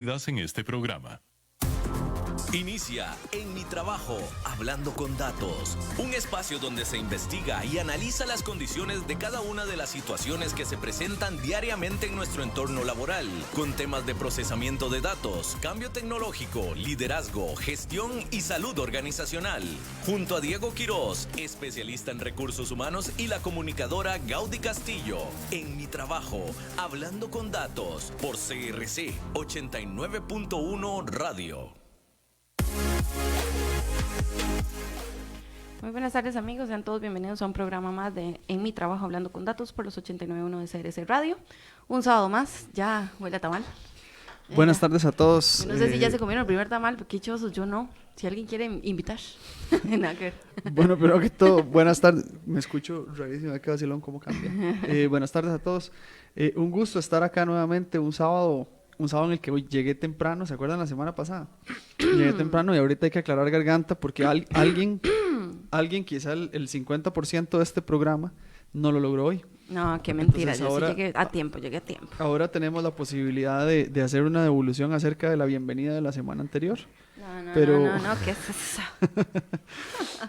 en este programa. Inicia En mi trabajo, hablando con datos, un espacio donde se investiga y analiza las condiciones de cada una de las situaciones que se presentan diariamente en nuestro entorno laboral, con temas de procesamiento de datos, cambio tecnológico, liderazgo, gestión y salud organizacional. Junto a Diego Quiroz, especialista en recursos humanos, y la comunicadora Gaudí Castillo. En mi trabajo, hablando con datos, por CRC 89.1 Radio. Muy buenas tardes, amigos, sean todos bienvenidos a un programa más de En mi trabajo, hablando con datos por los 89.1 de CRC Radio. Un sábado más, ya huele a tamal. Buenas tardes a todos. No sé si ya se comieron el primer tamal, qué chosos, yo no. Si alguien quiere invitar. Nada que ver. Bueno, primero que todo, buenas tardes. Me escucho rarísimo, qué vacilón, cómo cambia. Buenas tardes a todos. Un gusto estar acá nuevamente un sábado en el que hoy llegué temprano. ¿Se acuerdan la semana pasada? Llegué temprano y ahorita hay que aclarar garganta porque alguien, quizá el 50% de este programa no lo logró hoy. No, qué mentira. Entonces, yo ahora, sí llegué a tiempo. Ahora tenemos la posibilidad de hacer una devolución acerca de la bienvenida de la semana anterior. No, ¿qué es eso?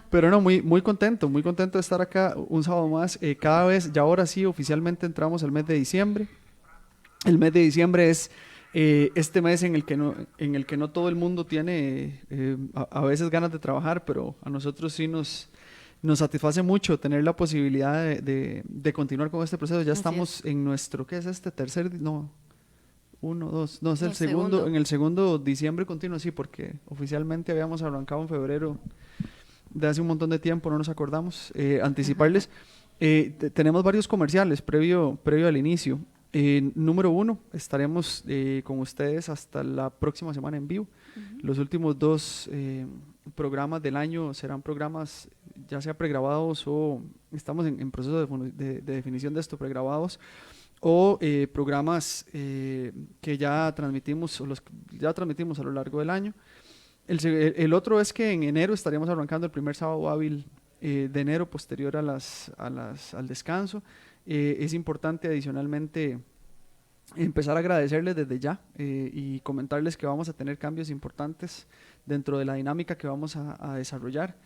Pero no, muy contento de estar acá un sábado más. Cada vez, ya ahora sí, oficialmente entramos al mes de diciembre. El mes de diciembre es este mes en el que no todo el mundo tiene a veces ganas de trabajar, pero a nosotros sí nos satisface mucho tener la posibilidad de continuar con este proceso. Ya estamos en nuestro, ¿qué es este? Es el segundo, en el segundo diciembre continuo, sí, porque oficialmente habíamos arrancado en febrero de hace un montón de tiempo, no nos acordamos. Anticiparles, tenemos varios comerciales previo al inicio. Número 1, estaremos con ustedes hasta la próxima semana en vivo. Los últimos 2 programas del año serán programas ya sea pregrabados o estamos en proceso de definición de esto, pregrabados o programas que ya transmitimos a lo largo del año. El otro es que en enero estaríamos arrancando el primer sábado hábil de enero posterior al descanso. Es importante adicionalmente empezar a agradecerles desde ya y comentarles que vamos a tener cambios importantes dentro de la dinámica que vamos a desarrollar.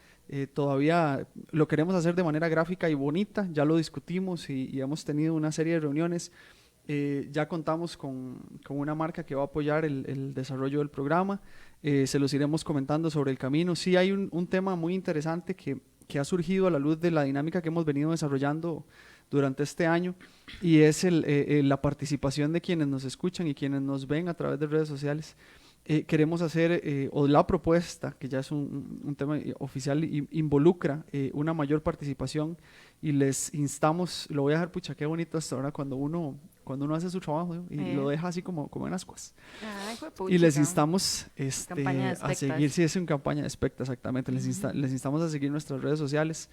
Todavía lo queremos hacer de manera gráfica y bonita, ya lo discutimos y hemos tenido una serie de reuniones. Ya contamos con una marca que va a apoyar el desarrollo del programa. Se los iremos comentando sobre el camino. Sí hay un tema muy interesante que ha surgido a la luz de la dinámica que hemos venido desarrollando durante este año, y es la participación de quienes nos escuchan y quienes nos ven a través de redes sociales. Queremos hacer, o la propuesta, que ya es un tema oficial, involucra una mayor participación, y les instamos, lo voy a dejar, pucha, qué bonito hasta ahora cuando uno hace su trabajo, ¿no? Y lo deja así como en ascuas. Y les instamos a seguir, sí, es una campaña de especta, exactamente. Les instamos a seguir nuestras redes sociales.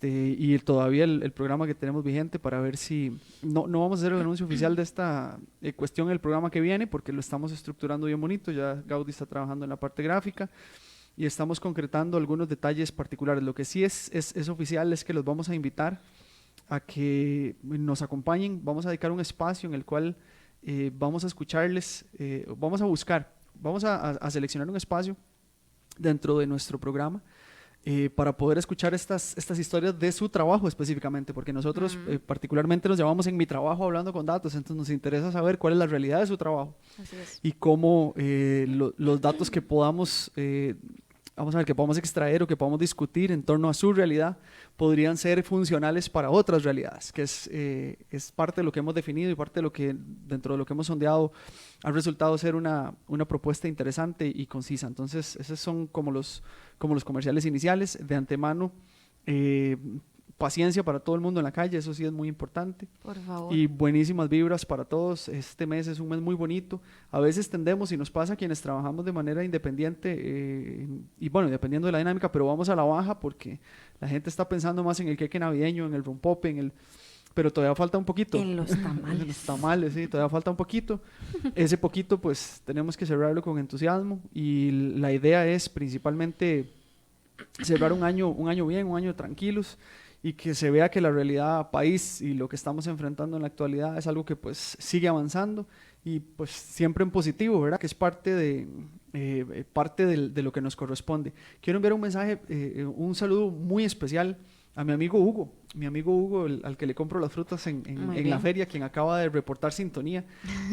Y todavía el programa que tenemos vigente, para ver si no vamos a hacer el anuncio oficial de esta cuestión el programa que viene, porque lo estamos estructurando bien bonito. Ya Gaudí está trabajando en la parte gráfica y estamos concretando algunos detalles particulares. Lo que sí es oficial es que los vamos a invitar a que nos acompañen. Vamos a dedicar un espacio en el cual vamos a escucharles, vamos a seleccionar un espacio dentro de nuestro programa para poder escuchar estas historias de su trabajo específicamente, porque nosotros particularmente nos llamamos En mi trabajo, hablando con datos. Entonces nos interesa saber cuál es la realidad de su trabajo. Así es. Y cómo los datos que podamos que podamos extraer o que podamos discutir en torno a su realidad podrían ser funcionales para otras realidades, que es parte de lo que hemos definido y parte de lo que dentro de lo que hemos sondeado ha resultado ser una propuesta interesante y concisa. Entonces esos son como los comerciales iniciales. De antemano, paciencia para todo el mundo en la calle, eso sí es muy importante. Por favor. Y buenísimas vibras para todos. Este mes es un mes muy bonito. A veces tendemos, y nos pasa a quienes trabajamos de manera independiente, y bueno, dependiendo de la dinámica, pero vamos a la baja porque la gente está pensando más en el queque navideño, en el rompope, pero todavía falta un poquito. En los tamales. En los tamales, sí, todavía falta un poquito. Ese poquito, pues, tenemos que cerrarlo con entusiasmo, y la idea es principalmente cerrar un año bien, un año tranquilos, y que se vea que la realidad país y lo que estamos enfrentando en la actualidad es algo que pues sigue avanzando y pues siempre en positivo, ¿verdad? Que es parte de lo que nos corresponde. Quiero enviar un mensaje, un saludo muy especial a mi amigo Hugo, al que le compro las frutas en la feria, quien acaba de reportar sintonía.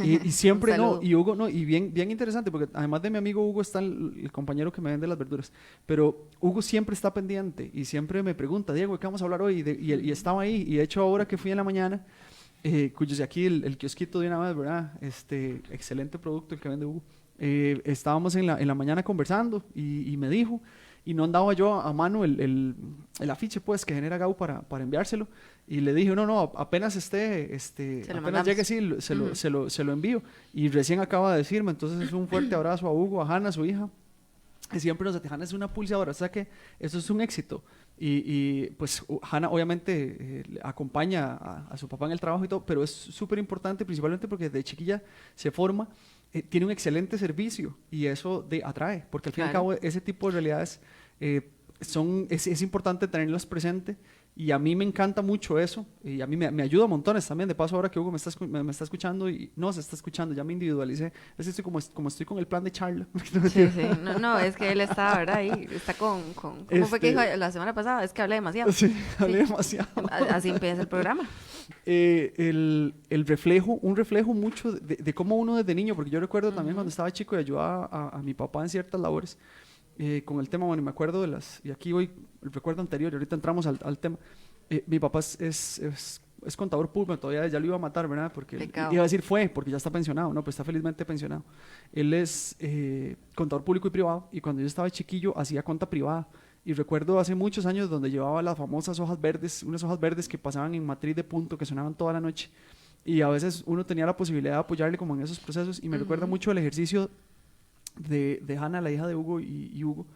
Y siempre y Hugo, y bien interesante, porque además de mi amigo Hugo está el compañero que me vende las verduras, pero Hugo siempre está pendiente y siempre me pregunta, Diego, ¿de qué vamos a hablar hoy? Y estaba ahí, y de hecho ahora que fui en la mañana, cuyos de aquí el kiosquito de una vez, ¿verdad? Excelente producto el que vende Hugo. Estábamos en la mañana conversando y me dijo, y no andaba yo a mano el afiche pues que genera Gau para enviárselo, y le dije, no, apenas apenas llegue, sí, se lo envío, y recién acaba de decirme. Entonces un fuerte abrazo a Hugo, a Hanna, su hija, que siempre nos Hanna es una pulsadora, o sea que eso es un éxito. Y pues Hanna obviamente acompaña a su papá en el trabajo y todo, pero es súper importante principalmente porque desde chiquilla se forma, tiene un excelente servicio y eso atrae, porque al fin y al cabo ese tipo de realidades es importante tenerlas presentes, y a mí me encanta mucho eso, y a mí me ayuda montones también. De paso, ahora que Hugo me está escuchando, y no se está escuchando, ya me individualicé, es como estoy con el plan de charla. Sí, no, es que él está, ¿verdad? Ahí está ¿cómo fue que dijo la semana pasada? Es que hablé demasiado. Sí, hablé demasiado. Así empieza el programa. Un reflejo mucho de cómo uno desde niño, porque yo recuerdo también cuando estaba chico y ayudaba a mi papá en ciertas labores, con el tema, bueno, me acuerdo y aquí voy, el recuerdo anterior, y ahorita entramos al tema. Mi papá es contador público, todavía ya lo iba a matar, ¿verdad? Porque iba a decir porque ya está pensionado, no, pues está felizmente pensionado. Él es contador público y privado, y cuando yo estaba chiquillo hacía cuenta privada, y recuerdo hace muchos años donde llevaba las famosas hojas verdes, unas hojas verdes que pasaban en matriz de punto, que sonaban toda la noche, y a veces uno tenía la posibilidad de apoyarle como en esos procesos, y me recuerda mucho el ejercicio de Hanna, la hija de Hugo, y Hugo,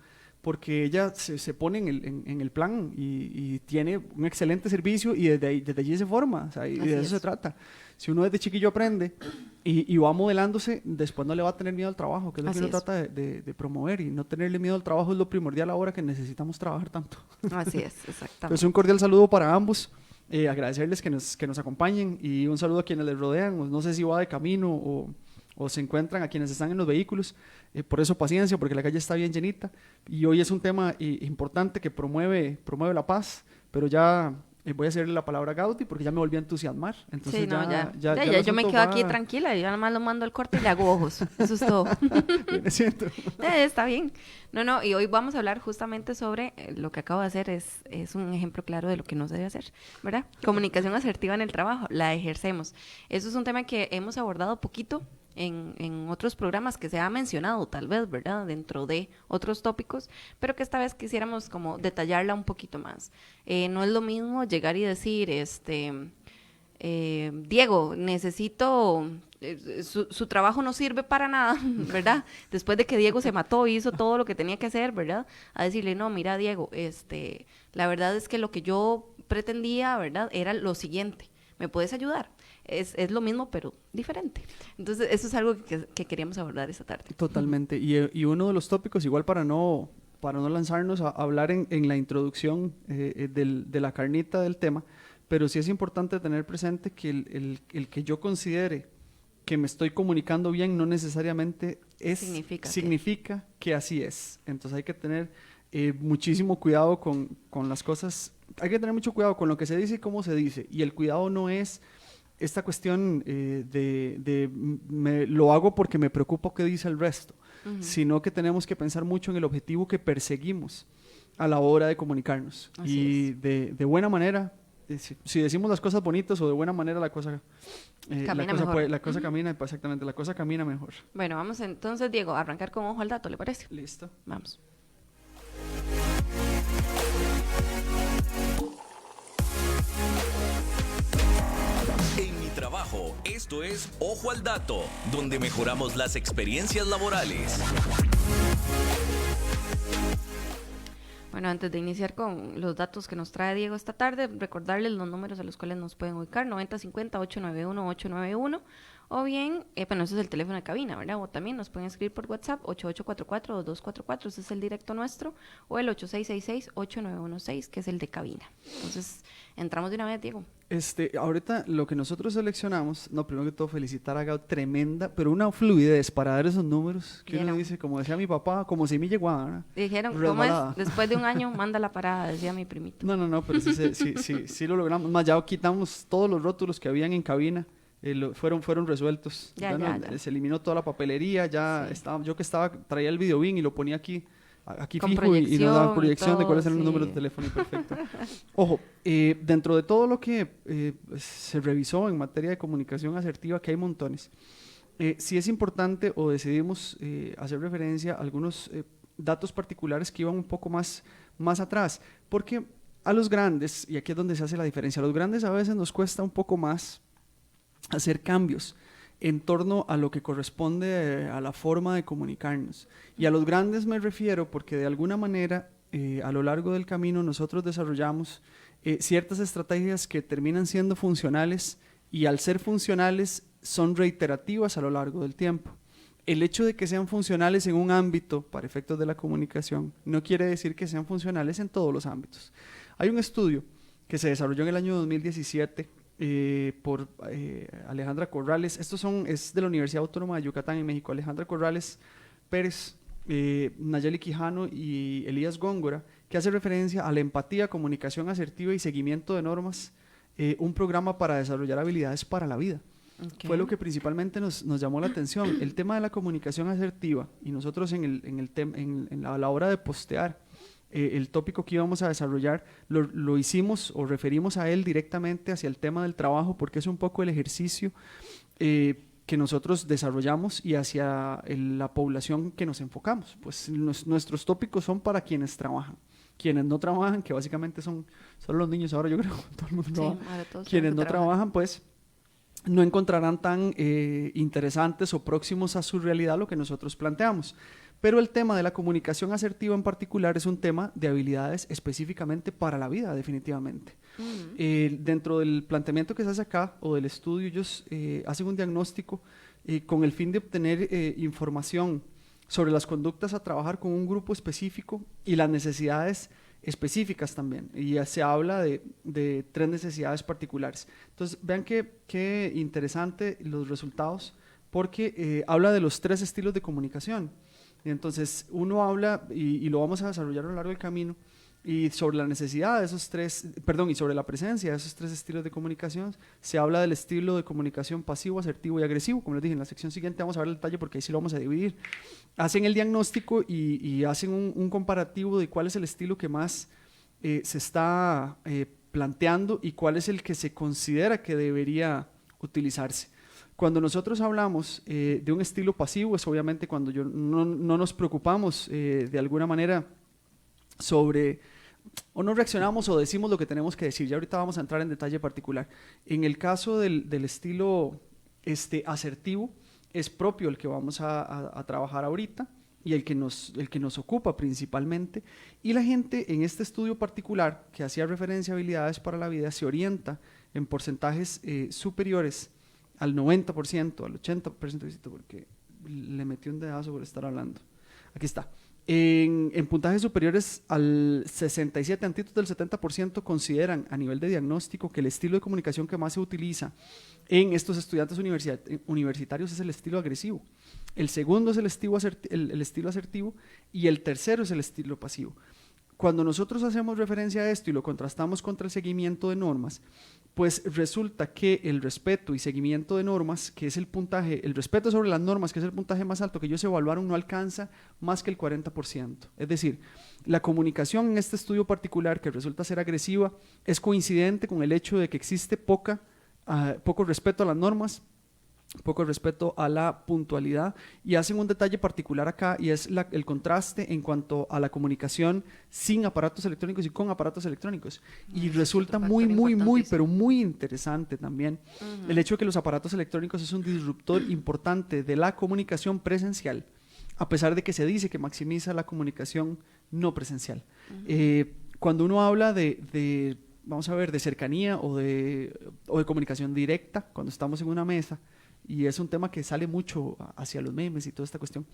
porque ella se pone en el plan y tiene un excelente servicio, y desde allí se forma, o sea, y de eso se trata. Si uno desde chiquillo aprende y va modelándose, después no le va a tener miedo al trabajo, que es lo que uno trata de promover, y no tenerle miedo al trabajo es lo primordial ahora que necesitamos trabajar tanto. Así es, exactamente. Pues un cordial saludo para ambos, agradecerles que nos acompañen, y un saludo a quienes les rodean, no sé si va de camino o se encuentran, a quienes están en los vehículos, por eso paciencia, porque la calle está bien llenita, y hoy es un tema importante que promueve la paz, pero ya voy a hacerle la palabra a Gaudi porque ya me volví a entusiasmar. Entonces sí, ya yo me quedo aquí tranquila, yo nada más lo mando al corte y le hago ojos, eso es todo. Me siento. Está bien. No, y hoy vamos a hablar justamente sobre lo que acabo de hacer, es un ejemplo claro de lo que no se debe hacer, ¿verdad? Comunicación asertiva en el trabajo, la ejercemos. Eso es un tema que hemos abordado poquito en otros programas, que se ha mencionado tal vez, ¿verdad? Dentro de otros tópicos, pero que esta vez quisiéramos como detallarla un poquito más. No es lo mismo llegar y decir, Diego, necesito, su trabajo no sirve para nada, ¿verdad? Después de que Diego se mató y hizo todo lo que tenía que hacer, ¿verdad? A decirle, no, mira, Diego, la verdad es que lo que yo pretendía, ¿verdad? Era lo siguiente, ¿me puedes ayudar? Es lo mismo, pero diferente. Entonces, eso es algo que queríamos abordar esta tarde. Totalmente. Y uno de los tópicos, igual para no lanzarnos a hablar en la introducción de la carnita del tema, pero sí es importante tener presente que el que yo considere que me estoy comunicando bien no necesariamente significa que así es. Entonces hay que tener muchísimo cuidado con las cosas. Hay que tener mucho cuidado con lo que se dice y cómo se dice. Y el cuidado no es esta cuestión lo hago porque me preocupa qué dice el resto, sino que tenemos que pensar mucho en el objetivo que perseguimos a la hora de comunicarnos. Así es. De buena manera, si decimos las cosas bonitas o de buena manera, la cosa camina mejor. La cosa camina, exactamente, la cosa camina mejor. Bueno, vamos entonces, Diego, a arrancar con ojo al dato, ¿le parece? Listo. Vamos. En mi trabajo, esto es Ojo al Dato, donde mejoramos las experiencias laborales. Bueno, antes de iniciar con los datos que nos trae Diego esta tarde, recordarles los números a los cuales nos pueden ubicar: 9050-891-891 O bien, bueno, ese es el teléfono de cabina, ¿verdad? O también nos pueden escribir por WhatsApp, 8844-2244, ese es el directo nuestro, o el 8666-8916, que es el de cabina. Entonces, entramos de una vez, Diego. Ahorita lo que nosotros seleccionamos, no, primero que todo felicitar a Gao, tremenda, pero una fluidez para dar esos números, que uno dice, como decía mi papá, como si me llegaba, ¿verdad? Dijeron, ¿cómo es? Después de un año, manda la parada, decía mi primito. No, pero sí lo logramos. Más, ya quitamos todos los rótulos que habían en cabina. Fueron resueltos. Ya. Se eliminó toda la papelería, ya Sí. traía el videobin y lo ponía aquí Con fijo y nos daba proyección de cuáles eran los sí. números de teléfono, y perfecto. Ojo, dentro de todo lo que se revisó en materia de comunicación asertiva, que hay montones, sí es importante o decidimos hacer referencia a algunos datos particulares que iban un poco más atrás, porque a los grandes, y aquí es donde se hace la diferencia, a los grandes a veces nos cuesta un poco más hacer cambios en torno a lo que corresponde a la forma de comunicarnos. Y a los grandes me refiero porque de alguna manera a lo largo del camino nosotros desarrollamos ciertas estrategias que terminan siendo funcionales y al ser funcionales son reiterativas a lo largo del tiempo. El hecho de que sean funcionales en un ámbito para efectos de la comunicación no quiere decir que sean funcionales en todos los ámbitos. Hay un estudio que se desarrolló en el año 2017 por Alejandra Corrales, es de la Universidad Autónoma de Yucatán en México, Alejandra Corrales Pérez, Nayeli Quijano y Elías Góngora, que hace referencia a la empatía, comunicación asertiva y seguimiento de normas, un programa para desarrollar habilidades para la vida. Okay. Fue lo que principalmente nos llamó la atención, el tema de la comunicación asertiva, y nosotros en la hora de postear el tópico que íbamos a desarrollar, lo hicimos o referimos a él directamente hacia el tema del trabajo, porque es un poco el ejercicio que nosotros desarrollamos y hacia la población que nos enfocamos. Pues nuestros tópicos son para quienes trabajan. Quienes no trabajan, que básicamente son solo los niños ahora, yo creo, todo el mundo trabaja. Quienes no trabajan, pues no encontrarán tan interesantes o próximos a su realidad lo que nosotros planteamos. Pero el tema de la comunicación asertiva en particular es un tema de habilidades específicamente para la vida, definitivamente. Dentro del planteamiento que se hace acá, o del estudio, ellos hacen un diagnóstico con el fin de obtener información sobre las conductas a trabajar con un grupo específico y las necesidades específicas también. Y ya se habla de 3 necesidades particulares. Entonces, vean qué interesante los resultados, porque habla de los 3 estilos de comunicación. Entonces, uno habla, y lo vamos a desarrollar a lo largo del camino, y sobre la necesidad de esos 3, y sobre la presencia de esos 3 estilos de comunicación, se habla del estilo de comunicación pasivo, asertivo y agresivo. Como les dije, en la sección siguiente vamos a ver el detalle porque ahí sí lo vamos a dividir. Hacen el diagnóstico y hacen un comparativo de cuál es el estilo que más se está planteando y cuál es el que se considera que debería utilizarse. Cuando nosotros hablamos de un estilo pasivo, es obviamente cuando no nos preocupamos de alguna manera sobre, o no reaccionamos o decimos lo que tenemos que decir. Ya ahorita vamos a entrar en detalle particular. En el caso del estilo asertivo, es propio el que vamos a trabajar ahorita y el que nos ocupa principalmente. Y la gente en este estudio particular, que hacía referencia a habilidades para la vida, se orienta en porcentajes superiores al 90%, al 80%, porque le metí un dedazo por estar hablando. Aquí está. En puntajes superiores al 67, antitos del 70%, consideran a nivel de diagnóstico que el estilo de comunicación que más se utiliza en estos estudiantes universitarios es el estilo agresivo. El segundo es el estilo asertivo y el tercero es el estilo pasivo. Cuando nosotros hacemos referencia a esto y lo contrastamos contra el seguimiento de normas, pues resulta que el respeto y seguimiento de normas, que es el puntaje, el respeto sobre las normas, que es el puntaje más alto que ellos evaluaron, no alcanza más que el 40%. Es decir, la comunicación en este estudio particular, que resulta ser agresiva, es coincidente con el hecho de que existe poco respeto a las normas, poco respeto a la puntualidad, y hacen un detalle particular acá, y es el contraste en cuanto a la comunicación sin aparatos electrónicos y con aparatos electrónicos. Y resulta pero muy interesante también el hecho de que los aparatos electrónicos es un disruptor importante de la comunicación presencial, a pesar de que se dice que maximiza la comunicación no presencial. Cuando uno habla vamos a ver, de cercanía o de comunicación directa, cuando estamos en una mesa, y es un tema que sale mucho hacia los memes y toda esta cuestión.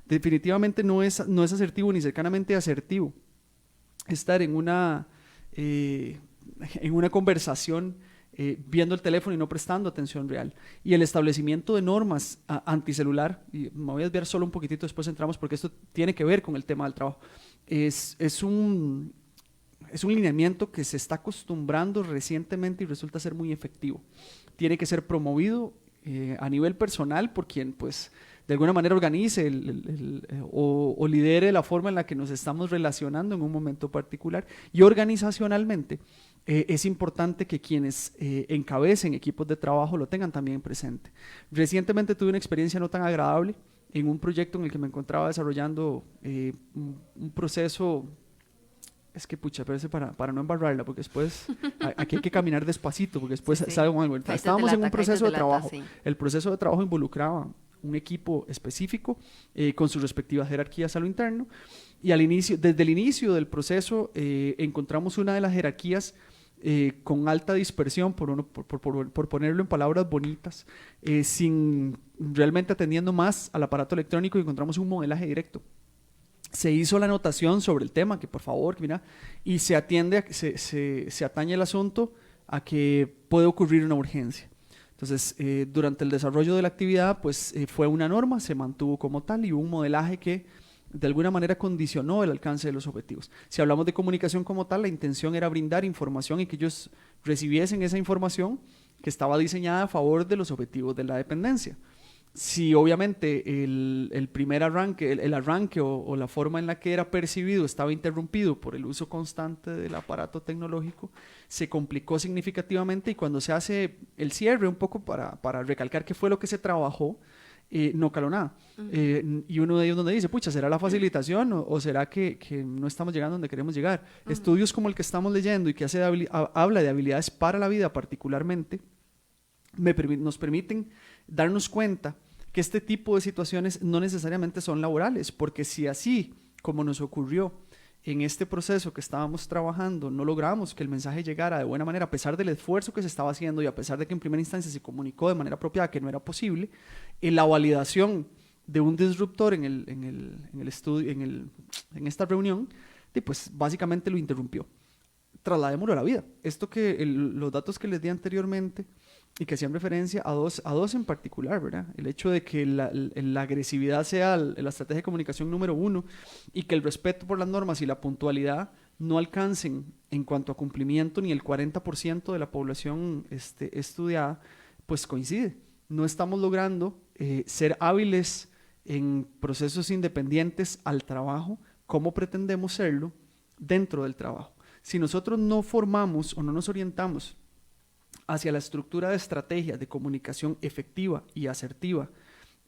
Definitivamente no es asertivo ni cercanamente asertivo estar en una conversación viendo el teléfono y no prestando atención real. Y el establecimiento de normas anticelular, y me voy a desviar solo un poquitito, después entramos porque esto tiene que ver con el tema del trabajo, es un lineamiento que se está acostumbrando recientemente y resulta ser muy efectivo. Tiene que ser promovido a nivel personal por quien pues de alguna manera organice o lidere la forma en la que nos estamos relacionando en un momento particular, y organizacionalmente es importante que quienes encabecen equipos de trabajo lo tengan también presente. Recientemente tuve una experiencia no tan agradable en un proyecto en el que me encontraba desarrollando un proceso. Es que pucha, parece para no embarrarla, porque después aquí hay que caminar despacito, porque después sale algo. Estábamos en un proceso de trabajo. Sí. El proceso de trabajo involucraba un equipo específico con sus respectivas jerarquías a lo interno, y desde el inicio del proceso encontramos una de las jerarquías con alta dispersión, por ponerlo en palabras bonitas, sin realmente atendiendo más al aparato electrónico, y encontramos un modelaje directo. Se hizo la anotación sobre el tema, que por favor, mira, y se atañe el asunto a que puede ocurrir una urgencia. Entonces, durante el desarrollo de la actividad, pues fue una norma, se mantuvo como tal, y hubo un modelaje que de alguna manera condicionó el alcance de los objetivos. Si hablamos de comunicación como tal, la intención era brindar información y que ellos recibiesen esa información que estaba diseñada a favor de los objetivos de la dependencia. Si obviamente el primer arranque, el arranque o la forma en la que era percibido estaba interrumpido por el uso constante del aparato tecnológico, se complicó significativamente, y cuando se hace el cierre un poco para recalcar qué fue lo que se trabajó, no caló nada. Y uno de ellos donde dice, pucha, ¿será la facilitación o será que no estamos llegando donde queremos llegar? Estudios como el que estamos leyendo y que habla de habilidades para la vida particularmente, nos permiten darnos cuenta que este tipo de situaciones no necesariamente son laborales, porque si así como nos ocurrió en este proceso que estábamos trabajando, no logramos que el mensaje llegara de buena manera, a pesar del esfuerzo que se estaba haciendo y a pesar de que en primera instancia se comunicó de manera apropiada que no era posible, la validación de un disruptor en el estudio, en esta reunión, pues básicamente lo interrumpió. Trasladémoslo a la vida. Esto los datos que les di anteriormente y que hacían referencia a dos en particular, ¿verdad? El hecho de que la agresividad sea la estrategia de comunicación número 1, y que el respeto por las normas y la puntualidad no alcancen en cuanto a cumplimiento ni el 40% de la población estudiada, pues coincide. No estamos logrando ser hábiles en procesos independientes al trabajo como pretendemos serlo dentro del trabajo. Si nosotros no formamos o no nos orientamos hacia la estructura de estrategias de comunicación efectiva y asertiva,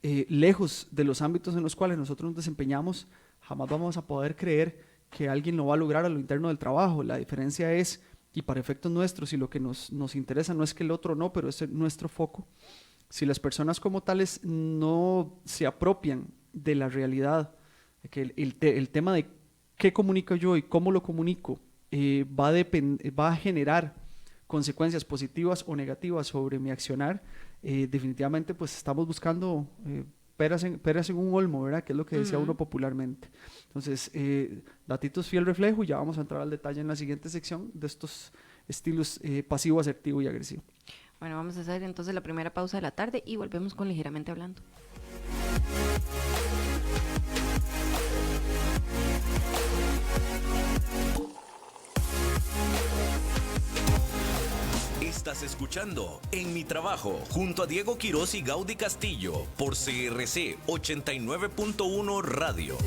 lejos de los ámbitos en los cuales nosotros nos desempeñamos, jamás vamos a poder creer que alguien lo va a lograr a lo interno del trabajo. La diferencia es, y para efectos nuestros, y lo que nos interesa no es que el otro no, pero es nuestro foco. Si las personas como tales no se apropian de la realidad, que el tema de qué comunico yo y cómo lo comunico va a generar consecuencias positivas o negativas sobre mi accionar, definitivamente pues estamos buscando peras en un olmo, ¿verdad? Que es lo que decía uno popularmente. Entonces, datitos fiel reflejo, y ya vamos a entrar al detalle en la siguiente sección de estos estilos pasivo, asertivo y agresivo. Bueno, vamos a hacer entonces la primera pausa de la tarde y volvemos con Ligeramente Hablando. Estás escuchando En Mi Trabajo junto a Diego Quiroz y Gaudí Castillo por CRC 89.1 Radio.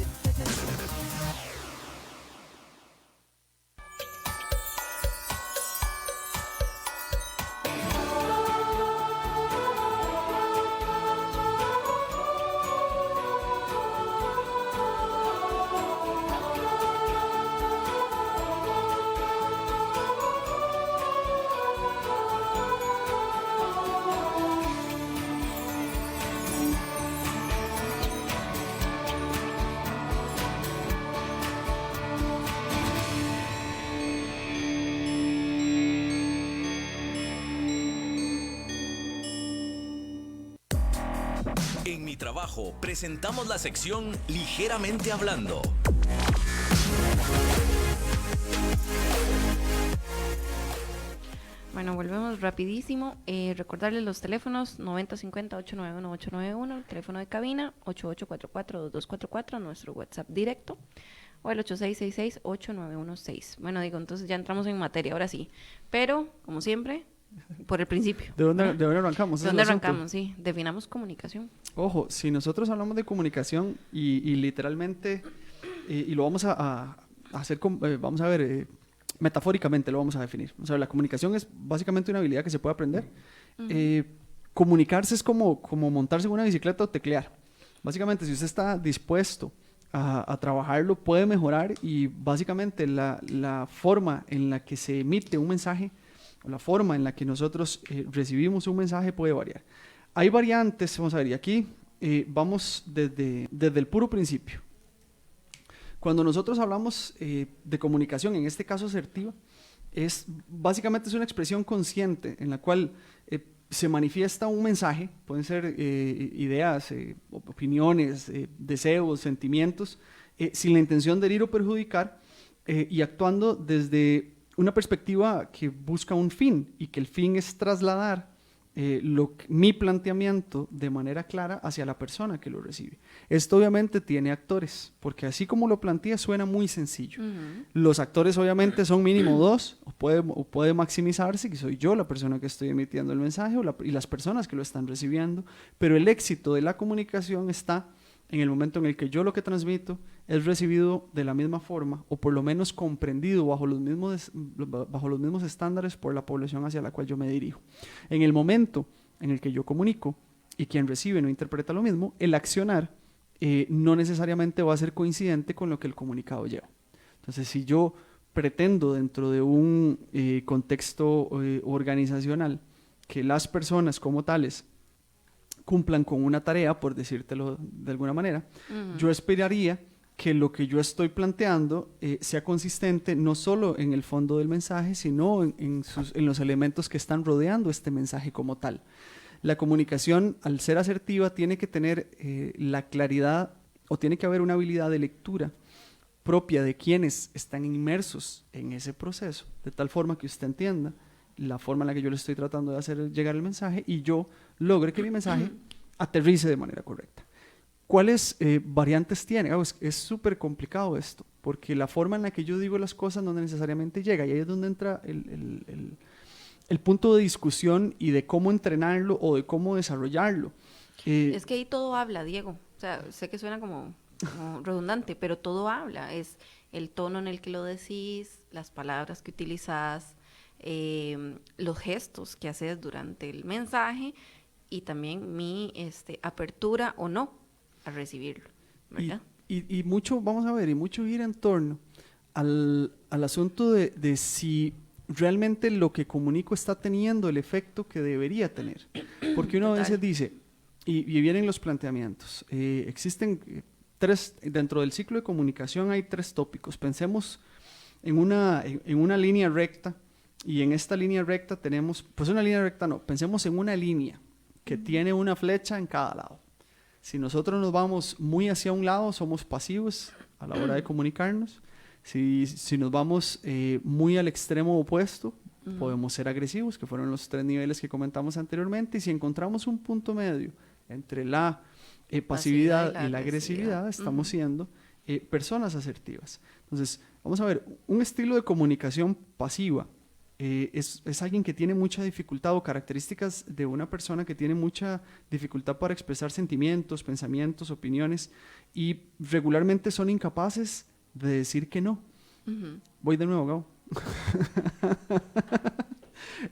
En Mi Trabajo presentamos la sección Ligeramente Hablando. Bueno, volvemos rapidísimo. Recordarles los teléfonos 9050-891-891, el teléfono de cabina 8844-2244, nuestro WhatsApp directo, o el 8666-8916. Bueno, digo, entonces ya entramos en materia, ahora sí. Pero, como siempre, por el principio. ¿De dónde arrancamos? ¿De dónde arrancamos? Sí, definamos comunicación. Ojo, si nosotros hablamos de comunicación y literalmente, y lo vamos a hacer, vamos a ver, metafóricamente lo vamos a definir. O sea, la comunicación es básicamente una habilidad que se puede aprender. Comunicarse es como montarse en una bicicleta o teclear. Básicamente, si usted está dispuesto a trabajarlo, puede mejorar, y básicamente la forma en la que se emite un mensaje, o la forma en la que nosotros recibimos un mensaje puede variar. Hay variantes, vamos a ver, y aquí vamos desde el puro principio. Cuando nosotros hablamos de comunicación, en este caso asertiva, básicamente es una expresión consciente en la cual se manifiesta un mensaje, pueden ser ideas, opiniones, deseos, sentimientos, sin la intención de herir o perjudicar, y actuando desde una perspectiva que busca un fin, y que el fin es trasladar mi planteamiento de manera clara hacia la persona que lo recibe. Esto obviamente tiene actores, porque así como lo plantea suena muy sencillo. Los actores obviamente son mínimo dos, o puede maximizarse, que soy yo la persona que estoy emitiendo el mensaje, y las personas que lo están recibiendo, pero el éxito de la comunicación está en el momento en el que yo lo que transmito es recibido de la misma forma, o por lo menos comprendido bajo los mismos estándares por la población hacia la cual yo me dirijo. En el momento en el que yo comunico y quien recibe no interpreta lo mismo, el accionar no necesariamente va a ser coincidente con lo que el comunicado lleva. Entonces, si yo pretendo dentro de un contexto organizacional que las personas como tales cumplan con una tarea, por decírtelo de alguna manera, yo esperaría que lo que yo estoy planteando sea consistente no solo en el fondo del mensaje, sino en los elementos que están rodeando este mensaje como tal. La comunicación, al ser asertiva, tiene que tener la claridad, o tiene que haber una habilidad de lectura propia de quienes están inmersos en ese proceso, de tal forma que usted entienda la forma en la que yo le estoy tratando de hacer llegar el mensaje, y yo logre que mi mensaje aterrice de manera correcta. ¿Cuáles variantes tiene? Es súper complicado esto, porque la forma en la que yo digo las cosas no necesariamente llega, y ahí es donde entra el punto de discusión y de cómo entrenarlo o de cómo desarrollarlo. Es que ahí todo habla, Diego. O sea, sé que suena como redundante, pero todo habla. Es el tono en el que lo decís, las palabras que utilizás, los gestos que haces durante el mensaje, y también mi apertura o no a recibirlo, ¿verdad? Y mucho, vamos a ver, y mucho ir en torno al asunto de si realmente lo que comunico está teniendo el efecto que debería tener. Porque uno a veces dice, y vienen los planteamientos, existen dentro del ciclo de comunicación hay 3 tópicos. Pensemos en una línea recta, y en esta línea recta tenemos, pues una línea recta no, pensemos en una línea que tiene una flecha en cada lado. Si nosotros nos vamos muy hacia un lado, somos pasivos a la hora de comunicarnos. Si nos vamos muy al extremo opuesto, podemos ser agresivos, que fueron los 3 niveles que comentamos anteriormente. Y si encontramos un punto medio entre la pasividad y la agresividad, estamos siendo personas asertivas. Entonces, vamos a ver, un estilo de comunicación pasiva es alguien que tiene mucha dificultad, o características de una persona que tiene mucha dificultad para expresar sentimientos, pensamientos, opiniones, y regularmente son incapaces de decir que no. Voy de nuevo, Gabo.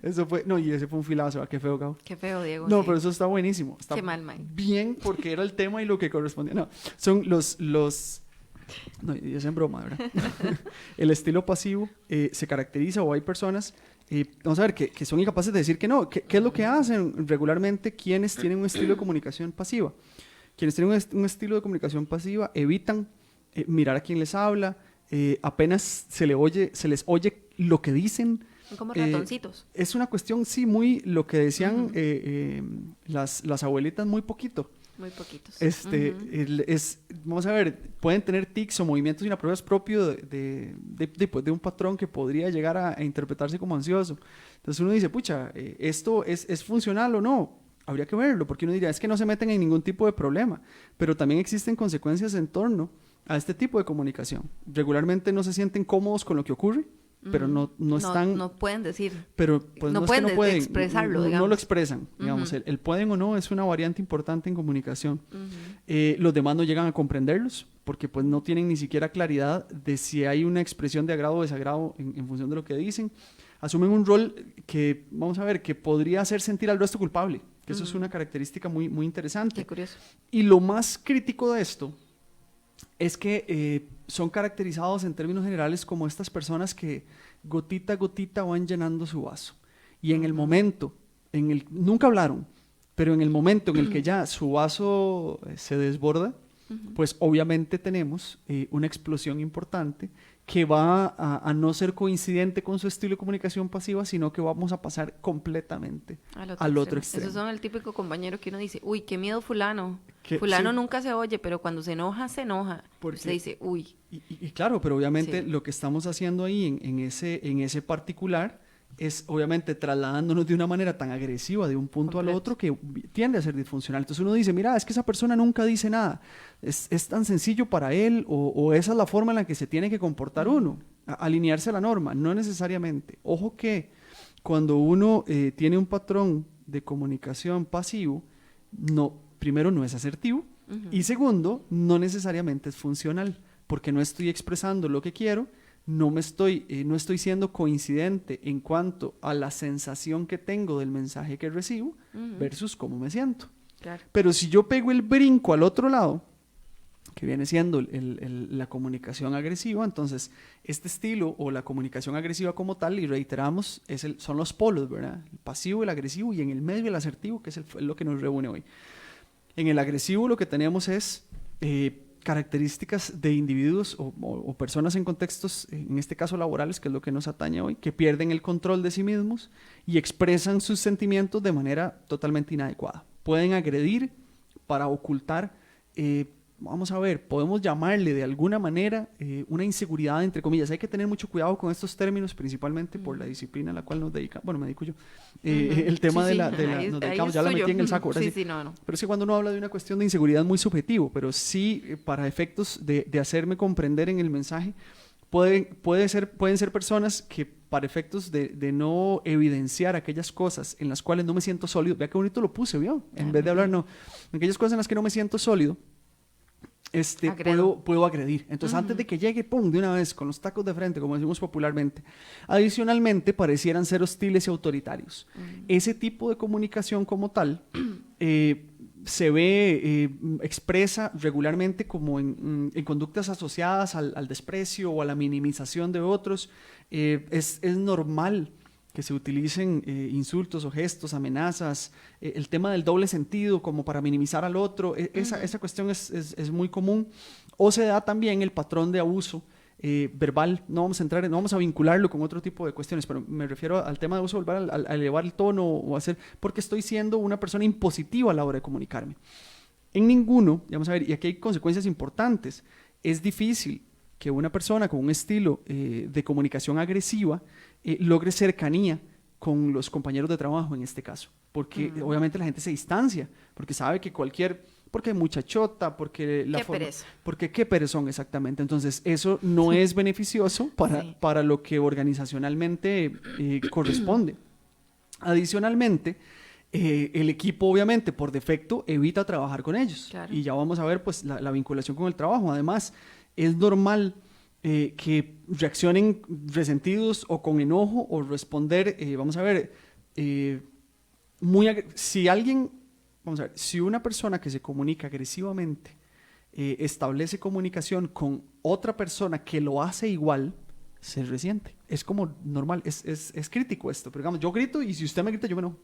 Ese fue un filazo, qué feo, Gabo. Qué feo, Diego. No, sí. pero eso está buenísimo. Está qué mal, Mike. Bien, porque era el tema y lo que correspondía. No, son los no, y es en broma, ¿verdad? El estilo pasivo se caracteriza, o hay personas, vamos a ver, que son incapaces de decir que no. ¿Qué es lo que hacen regularmente quienes tienen un estilo de comunicación pasiva? Quienes tienen un estilo de comunicación pasiva evitan mirar a quien les habla, apenas se les oye lo que dicen. Como ratoncitos. Es una cuestión, sí, muy lo que decían las abuelitas, muy poquito. Muy poquitos. Vamos a ver, pueden tener tics o movimientos inapropiados propios pues, de un patrón que podría llegar a interpretarse como ansioso. Entonces uno dice, pucha, ¿esto es funcional o no? Habría que verlo, porque uno diría, es que no se meten en ningún tipo de problema, pero también existen consecuencias en torno a este tipo de comunicación. Regularmente no se sienten cómodos con lo que ocurre, pero no están... No pueden decir. Pero pues no pueden, expresarlo, no lo expresan, digamos. El pueden o no es una variante importante en comunicación. Los demás no llegan a comprenderlos, porque pues no tienen ni siquiera claridad de si hay una expresión de agrado o desagrado en función de lo que dicen. Asumen un rol que, vamos a ver, que podría hacer sentir al resto culpable, que eso es una característica muy, muy interesante. Qué curioso. Y lo más crítico de esto es que son caracterizados en términos generales como estas personas que gotita a gotita van llenando su vaso. Y en el momento, nunca hablaron, pero en el momento en el que ya su vaso se desborda, pues obviamente tenemos una explosión importante que va a no ser coincidente con su estilo de comunicación pasiva, sino que vamos a pasar completamente al otro extremo. Esos son el típico compañero que uno dice, uy, qué miedo fulano. Fulano nunca se oye, pero cuando se enoja, se enoja. Usted dice, uy. Y claro, pero obviamente lo que estamos haciendo ahí en ese particular es obviamente trasladándonos de una manera tan agresiva de un punto al otro que tiende a ser disfuncional. Entonces uno dice, mira, es que esa persona nunca dice nada, es tan sencillo para él o esa es la forma en la que se tiene que comportar uno, alinearse a la norma, no necesariamente. Ojo que cuando uno tiene un patrón de comunicación pasivo, primero no es asertivo y segundo, no necesariamente es funcional, porque no estoy expresando lo que quiero, no estoy siendo coincidente en cuanto a la sensación que tengo del mensaje que recibo versus cómo me siento. Claro. Pero si yo pego el brinco al otro lado, que viene siendo la comunicación agresiva, entonces este estilo o la comunicación agresiva como tal, y reiteramos, son los polos, ¿verdad? El pasivo, el agresivo y en el medio el asertivo, que es lo que nos reúne hoy. En el agresivo lo que tenemos es características de individuos o personas en contextos, en este caso laborales, que es lo que nos atañe hoy, que pierden el control de sí mismos y expresan sus sentimientos de manera totalmente inadecuada. Pueden agredir para ocultar, vamos a ver, podemos llamarle de alguna manera una inseguridad, entre comillas. Hay que tener mucho cuidado con estos términos, principalmente por la disciplina a la cual nos dedicamos. Bueno, me dedico yo. El tema nos dedicamos, ya la metí en el saco. Ahora sí. No. Pero es que cuando uno habla de una cuestión de inseguridad muy subjetivo, pero sí para efectos de hacerme comprender en el mensaje, pueden ser personas que para efectos de no evidenciar aquellas cosas en las cuales no me siento sólido, vea qué bonito lo puse, ¿vio? En vez de hablar, no. Aquellas cosas en las que no me siento sólido, puedo agredir. Entonces, antes de que llegue, pum, de una vez, con los tacos de frente, como decimos popularmente. Adicionalmente, parecieran ser hostiles y autoritarios. Ese tipo de comunicación como tal se ve, expresa regularmente como en conductas asociadas al desprecio o a la minimización de otros. Es normal que se utilicen insultos o gestos, amenazas, el tema del doble sentido como para minimizar al otro, esa cuestión es muy común. O se da también el patrón de abuso verbal, no vamos a vincularlo con otro tipo de cuestiones, pero me refiero al tema de abuso verbal, al elevar el tono porque estoy siendo una persona impositiva a la hora de comunicarme. En ninguno, vamos a ver, y aquí hay consecuencias importantes, es difícil que una persona con un estilo de comunicación agresiva logre cercanía con los compañeros de trabajo en este caso, porque obviamente la gente se distancia, porque sabe que porque mucha chota, porque qué perezón, exactamente. Entonces eso no es beneficioso para lo que organizacionalmente corresponde. Adicionalmente, el equipo obviamente por defecto evita trabajar con ellos. Claro. Y ya vamos a ver pues la vinculación con el trabajo. Además, es normal que reaccionen resentidos o con enojo o responder, vamos a ver, si una persona que se comunica agresivamente establece comunicación con otra persona que lo hace igual, se resiente. Es como normal, es crítico esto. Pero digamos, yo grito y si usted me grita, yo me enojo.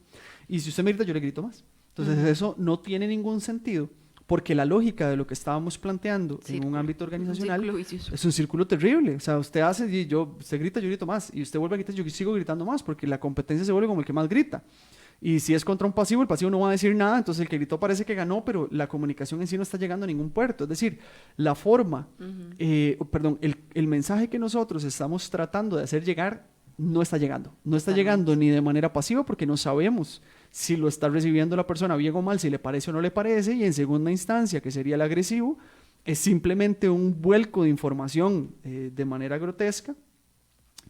Y si usted me grita, yo le grito más. Entonces eso no tiene ningún sentido. Porque la lógica de lo que estábamos planteando en un ámbito organizacional es un círculo terrible. O sea, usted usted grita, yo grito más. Y usted vuelve a gritar, yo sigo gritando más, porque la competencia se vuelve como el que más grita. Y si es contra un pasivo, el pasivo no va a decir nada, entonces el que gritó parece que ganó, pero la comunicación en sí no está llegando a ningún puerto. Es decir, la forma, el mensaje que nosotros estamos tratando de hacer llegar no está llegando. No está llegando ni de manera pasiva porque no sabemos si lo está recibiendo la persona bien o mal, si le parece o no le parece, y en segunda instancia, que sería el agresivo, es simplemente un vuelco de información de manera grotesca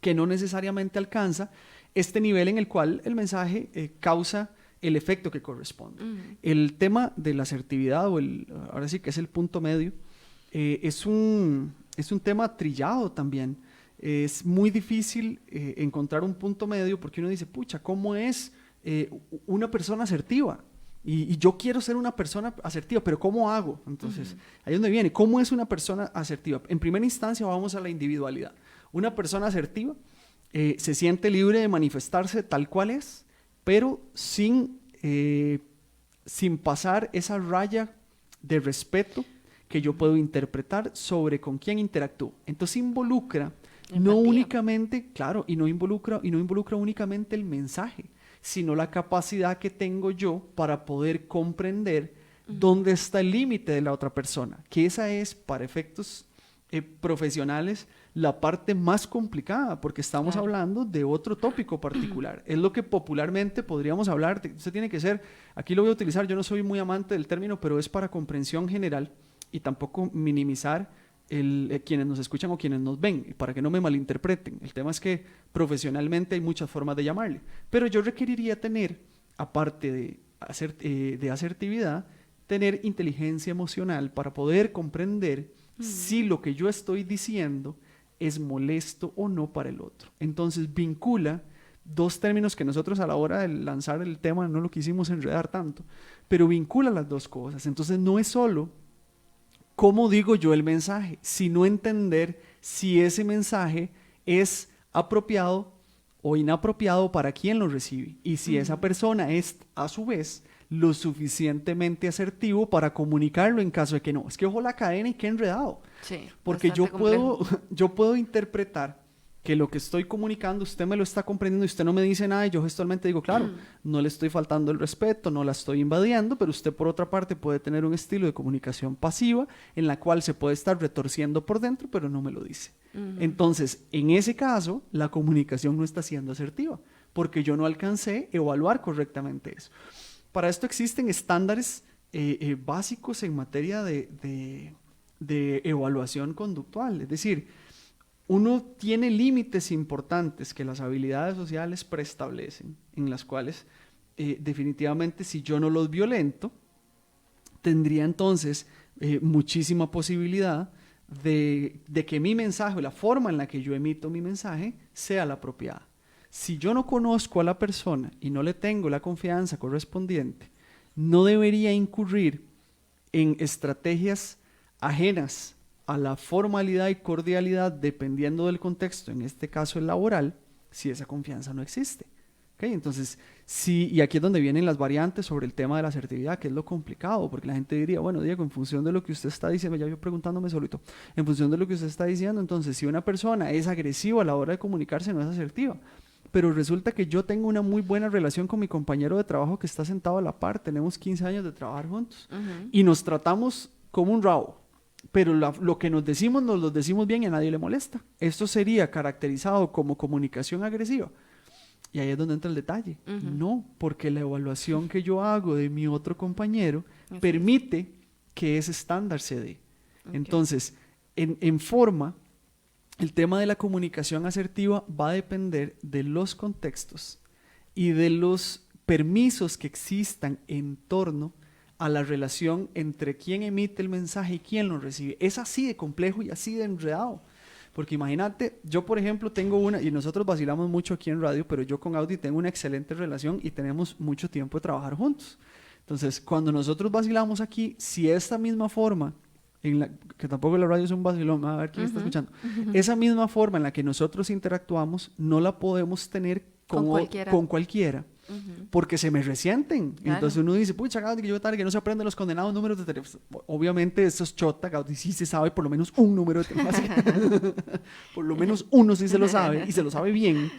que no necesariamente alcanza este nivel en el cual el mensaje causa el efecto que corresponde. El tema de la asertividad, ahora sí que es el punto medio, es un tema trillado también. Es muy difícil encontrar un punto medio porque uno dice, pucha, ¿cómo es una persona asertiva? Y yo quiero ser una persona asertiva, pero ¿cómo hago? Entonces, ahí es donde viene. ¿Cómo es una persona asertiva? En primera instancia vamos a la individualidad. Una persona asertiva se siente libre de manifestarse tal cual es, pero sin pasar esa raya de respeto que yo puedo interpretar sobre con quién interactúo. Entonces involucra no únicamente, claro, y no involucra únicamente el mensaje, sino la capacidad que tengo yo para poder comprender dónde está el límite de la otra persona, que esa es, para efectos profesionales, la parte más complicada, porque estamos hablando de otro tópico particular. Es lo que popularmente podríamos hablar, usted tiene que ser, aquí lo voy a utilizar, yo no soy muy amante del término, pero es para comprensión general y tampoco minimizar quienes nos escuchan o quienes nos ven, para que no me malinterpreten. El tema es que profesionalmente hay muchas formas de llamarle, pero yo requeriría tener, aparte de asertividad, tener inteligencia emocional para poder comprender si lo que yo estoy diciendo es molesto o no para el otro. Entonces vincula dos términos que nosotros a la hora de lanzar el tema no lo quisimos enredar tanto, pero vincula las dos cosas. Entonces no es solo cómo digo yo el mensaje, sino entender si ese mensaje es apropiado o inapropiado para quien lo recibe, y si esa persona es a su vez lo suficientemente asertivo para comunicarlo en caso de que no. Es que ojo la cadena y qué enredado. Sí, porque yo puedo interpretar que lo que estoy comunicando usted me lo está comprendiendo y usted no me dice nada y yo gestualmente digo, claro, no le estoy faltando el respeto, no la estoy invadiendo, pero usted por otra parte puede tener un estilo de comunicación pasiva en la cual se puede estar retorciendo por dentro, pero no me lo dice. Entonces, en ese caso, la comunicación no está siendo asertiva porque yo no alcancé a evaluar correctamente eso. Para esto existen estándares básicos en materia de evaluación conductual. Es decir, uno tiene límites importantes que las habilidades sociales preestablecen, en las cuales definitivamente si yo no los violento, tendría entonces muchísima posibilidad de que mi mensaje, la forma en la que yo emito mi mensaje, sea la apropiada. Si yo no conozco a la persona y no le tengo la confianza correspondiente, no debería incurrir en estrategias ajenas a la formalidad y cordialidad dependiendo del contexto, en este caso el laboral, si esa confianza no existe. ¿Okay? Entonces, sí, y aquí es donde vienen las variantes sobre el tema de la asertividad, que es lo complicado, porque la gente diría, bueno, Diego, en función de lo que usted está diciendo, ya yo preguntándome solito, en función de lo que usted está diciendo, entonces, si una persona es agresiva a la hora de comunicarse, no es asertiva. Pero resulta que yo tengo una muy buena relación con mi compañero de trabajo que está sentado a la par, tenemos 15 años de trabajar juntos, y nos tratamos como un rabo, pero lo que nos lo decimos bien y a nadie le molesta. Esto sería caracterizado como comunicación agresiva. Y ahí es donde entra el detalle. No, porque la evaluación que yo hago de mi otro compañero permite que ese estándar se dé. Entonces, en forma, el tema de la comunicación asertiva va a depender de los contextos y de los permisos que existan en torno a la relación entre quien emite el mensaje y quien lo recibe. Es así de complejo y así de enredado. Porque imagínate, yo por ejemplo tengo y nosotros vacilamos mucho aquí en radio, pero yo con Audi tengo una excelente relación y tenemos mucho tiempo de trabajar juntos. Entonces, cuando nosotros vacilamos aquí, si esta misma forma, que tampoco la radio es un vacilón, a ver quién está escuchando, esa misma forma en la que nosotros interactuamos, no la podemos tener con cualquiera. porque se me resienten. Claro. Entonces uno dice, pucha, Gaudi, que yo tarde, que no se aprenden los condenados números de teléfono. Obviamente eso es chota, Gaudi sí se sabe por lo menos un número de teléfono. Por lo menos uno sí se lo sabe, y se lo sabe bien.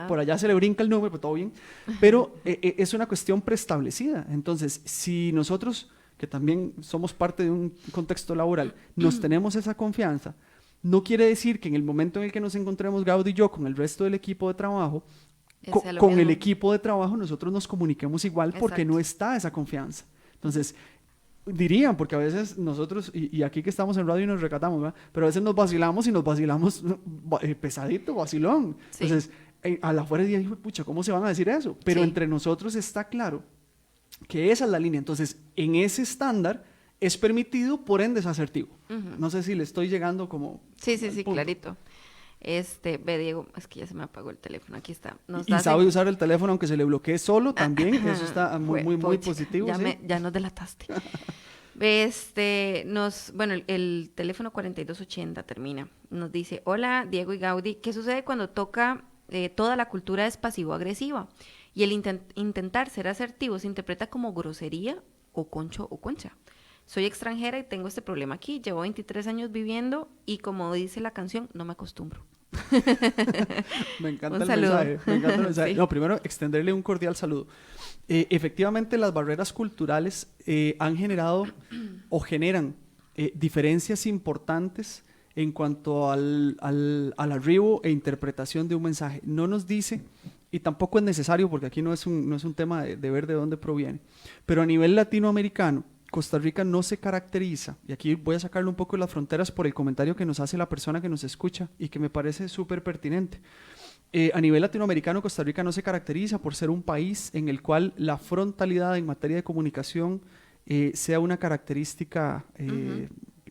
Por allá se le brinca el número, pero todo bien. Pero es una cuestión preestablecida. Entonces, si nosotros, que también somos parte de un contexto laboral, nos tenemos esa confianza, no quiere decir que en el momento en el que nos encontremos Gaudi y yo con el resto del equipo de trabajo, con el equipo de trabajo nosotros nos comuniquemos igual, porque no está esa confianza. Entonces, dirían, porque a veces nosotros, y aquí que estamos en radio y nos recatamos, ¿verdad? Pero a veces nos vacilamos pesadito, vacilón. Sí. Entonces, a la fuera digo, pucha, ¿cómo se van a decir eso? Pero entre nosotros está claro que esa es la línea. Entonces, en ese estándar es permitido, por ende es asertivo. No sé si le estoy llegando como... Sí, clarito. Ve, Diego, es que ya se me apagó el teléfono, aquí está. Y sabe usar el teléfono aunque se le bloquee solo también, eso está muy positivo. Ya nos delataste. Bueno, el teléfono 4280 termina. Nos dice, hola, Diego y Gaudi, ¿qué sucede cuando toca toda la cultura es pasivo-agresiva? Y el intentar ser asertivo se interpreta como grosería o concho o concha. Soy extranjera y tengo este problema aquí. Llevo 23 años viviendo y, como dice la canción, no me acostumbro. Me encanta el mensaje. Sí. No, primero, extenderle un cordial saludo. Efectivamente, las barreras culturales han generado o generan diferencias importantes en cuanto al arribo e interpretación de un mensaje. No nos dice, y tampoco es necesario porque aquí no es un tema de ver de dónde proviene, pero a nivel latinoamericano, Costa Rica no se caracteriza, y aquí voy a sacarle un poco de las fronteras por el comentario que nos hace la persona que nos escucha y que me parece súper pertinente. A nivel latinoamericano, Costa Rica no se caracteriza por ser un país en el cual la frontalidad en materia de comunicación sea una característica,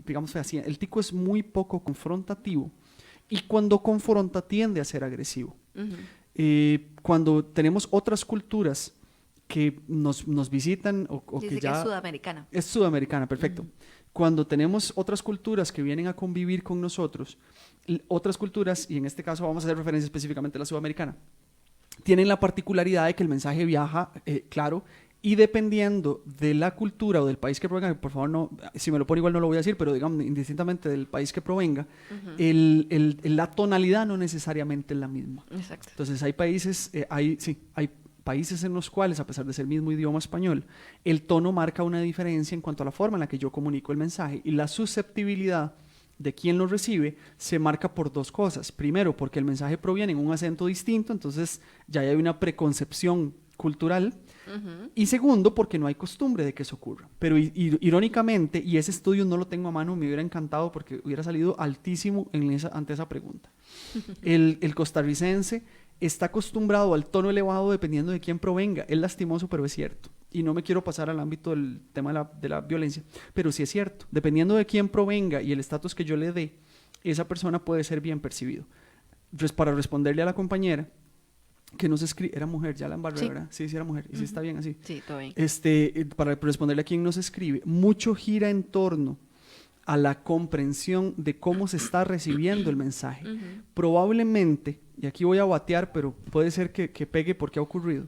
digamos así. El tico es muy poco confrontativo y cuando confronta tiende a ser agresivo. Cuando tenemos otras culturas que nos visitan o dice que ya... es sudamericana. Es sudamericana, perfecto. Cuando tenemos otras culturas que vienen a convivir con nosotros, otras culturas, y en este caso vamos a hacer referencia específicamente a la sudamericana, tienen la particularidad de que el mensaje viaja, claro, y dependiendo de la cultura o del país que provenga, por favor, no, si me lo pone igual no lo voy a decir, pero digamos, indistintamente del país que provenga, la tonalidad no necesariamente es la misma. Exacto. Entonces hay países, hay países en los cuales, a pesar de ser el mismo idioma español, el tono marca una diferencia en cuanto a la forma en la que yo comunico el mensaje, y la susceptibilidad de quien lo recibe se marca por dos cosas. Primero, porque el mensaje proviene en un acento distinto, entonces ya hay una preconcepción cultural. Y segundo, porque no hay costumbre de que eso ocurra. Pero irónicamente, y ese estudio no lo tengo a mano, me hubiera encantado porque hubiera salido altísimo ante esa pregunta. El costarricense está acostumbrado al tono elevado dependiendo de quién provenga. Es lastimoso, pero es cierto. Y no me quiero pasar al ámbito del tema de la violencia, pero sí es cierto. Dependiendo de quién provenga y el estatus que yo le dé, esa persona puede ser bien percibido. Para responderle a la compañera que nos escribe, era mujer, ya la embarré, ¿verdad? Sí, era mujer, y sí está bien así. Sí, todo bien. Para responderle a quien nos escribe, mucho gira en torno a la comprensión de cómo se está recibiendo el mensaje. Probablemente, y aquí voy a batear, pero puede ser que pegue porque ha ocurrido,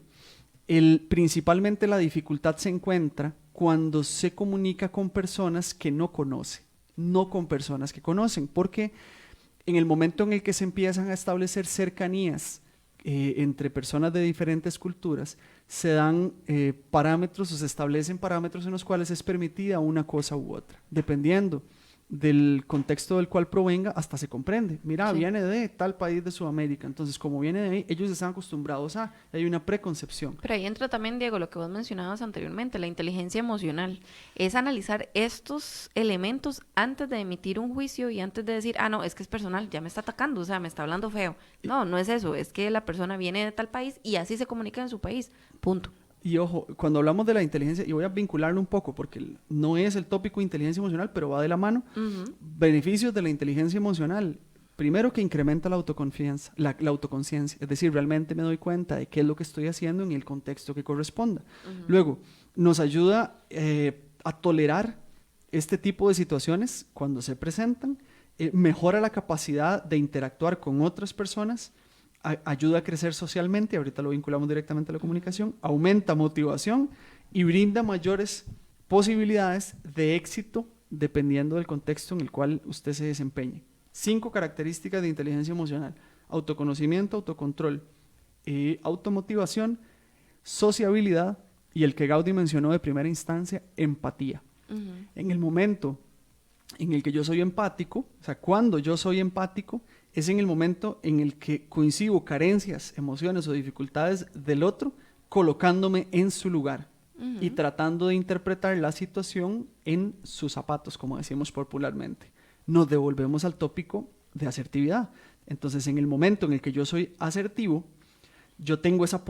principalmente la dificultad se encuentra cuando se comunica con personas que no conoce, no con personas que conocen, porque en el momento en el que se empiezan a establecer cercanías entre personas de diferentes culturas, se dan parámetros o se establecen parámetros en los cuales es permitida una cosa u otra, dependiendo del contexto del cual provenga, hasta se comprende. Mira, viene de tal país de Sudamérica, entonces como viene de ahí, ellos están acostumbrados hay una preconcepción. Pero ahí entra también, Diego, lo que vos mencionabas anteriormente, la inteligencia emocional. Es analizar estos elementos antes de emitir un juicio y antes de decir, no, es que es personal, ya me está atacando, o sea, me está hablando feo. No es eso, es que la persona viene de tal país y así se comunica en su país, punto. Y ojo, cuando hablamos de la inteligencia, y voy a vincularlo un poco porque no es el tópico de inteligencia emocional, pero va de la mano. Beneficios de la inteligencia emocional. Primero, que incrementa la autoconfianza, la autoconciencia. Es decir, realmente me doy cuenta de qué es lo que estoy haciendo en el contexto que corresponda. Luego, nos ayuda a tolerar este tipo de situaciones cuando se presentan. Mejora la capacidad de interactuar con otras personas ayuda a crecer socialmente, ahorita lo vinculamos directamente a la comunicación, aumenta motivación y brinda mayores posibilidades de éxito dependiendo del contexto en el cual usted se desempeñe. 5 características de inteligencia emocional: autoconocimiento, autocontrol, automotivación, sociabilidad y el que Gaudí mencionó de primera instancia, empatía. En el momento en el que yo soy empático, o sea, cuando yo soy empático, es en el momento en el que coincido carencias, emociones o dificultades del otro, colocándome en su lugar y tratando de interpretar la situación en sus zapatos, como decimos popularmente. Nos devolvemos al tópico de asertividad. Entonces, en el momento en el que yo soy asertivo, yo tengo esa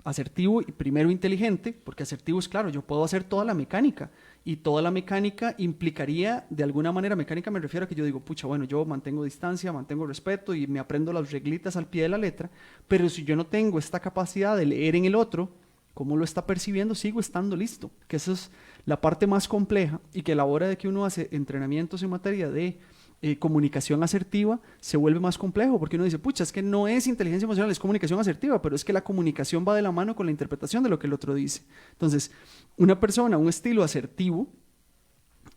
asertivo y primero inteligente, porque asertivo es claro, yo puedo hacer toda la mecánica, y toda la mecánica implicaría, de alguna manera, mecánica me refiero a que yo digo, pucha, bueno, yo mantengo distancia, mantengo respeto y me aprendo las reglitas al pie de la letra, pero si yo no tengo esta capacidad de leer en el otro cómo lo está percibiendo, sigo estando listo, que esa es la parte más compleja, y que a la hora de que uno hace entrenamientos en materia de comunicación asertiva, se vuelve más complejo, porque uno dice, pucha, es que no es inteligencia emocional, es comunicación asertiva, pero es que la comunicación va de la mano con la interpretación de lo que el otro dice. Entonces, una persona, un estilo asertivo,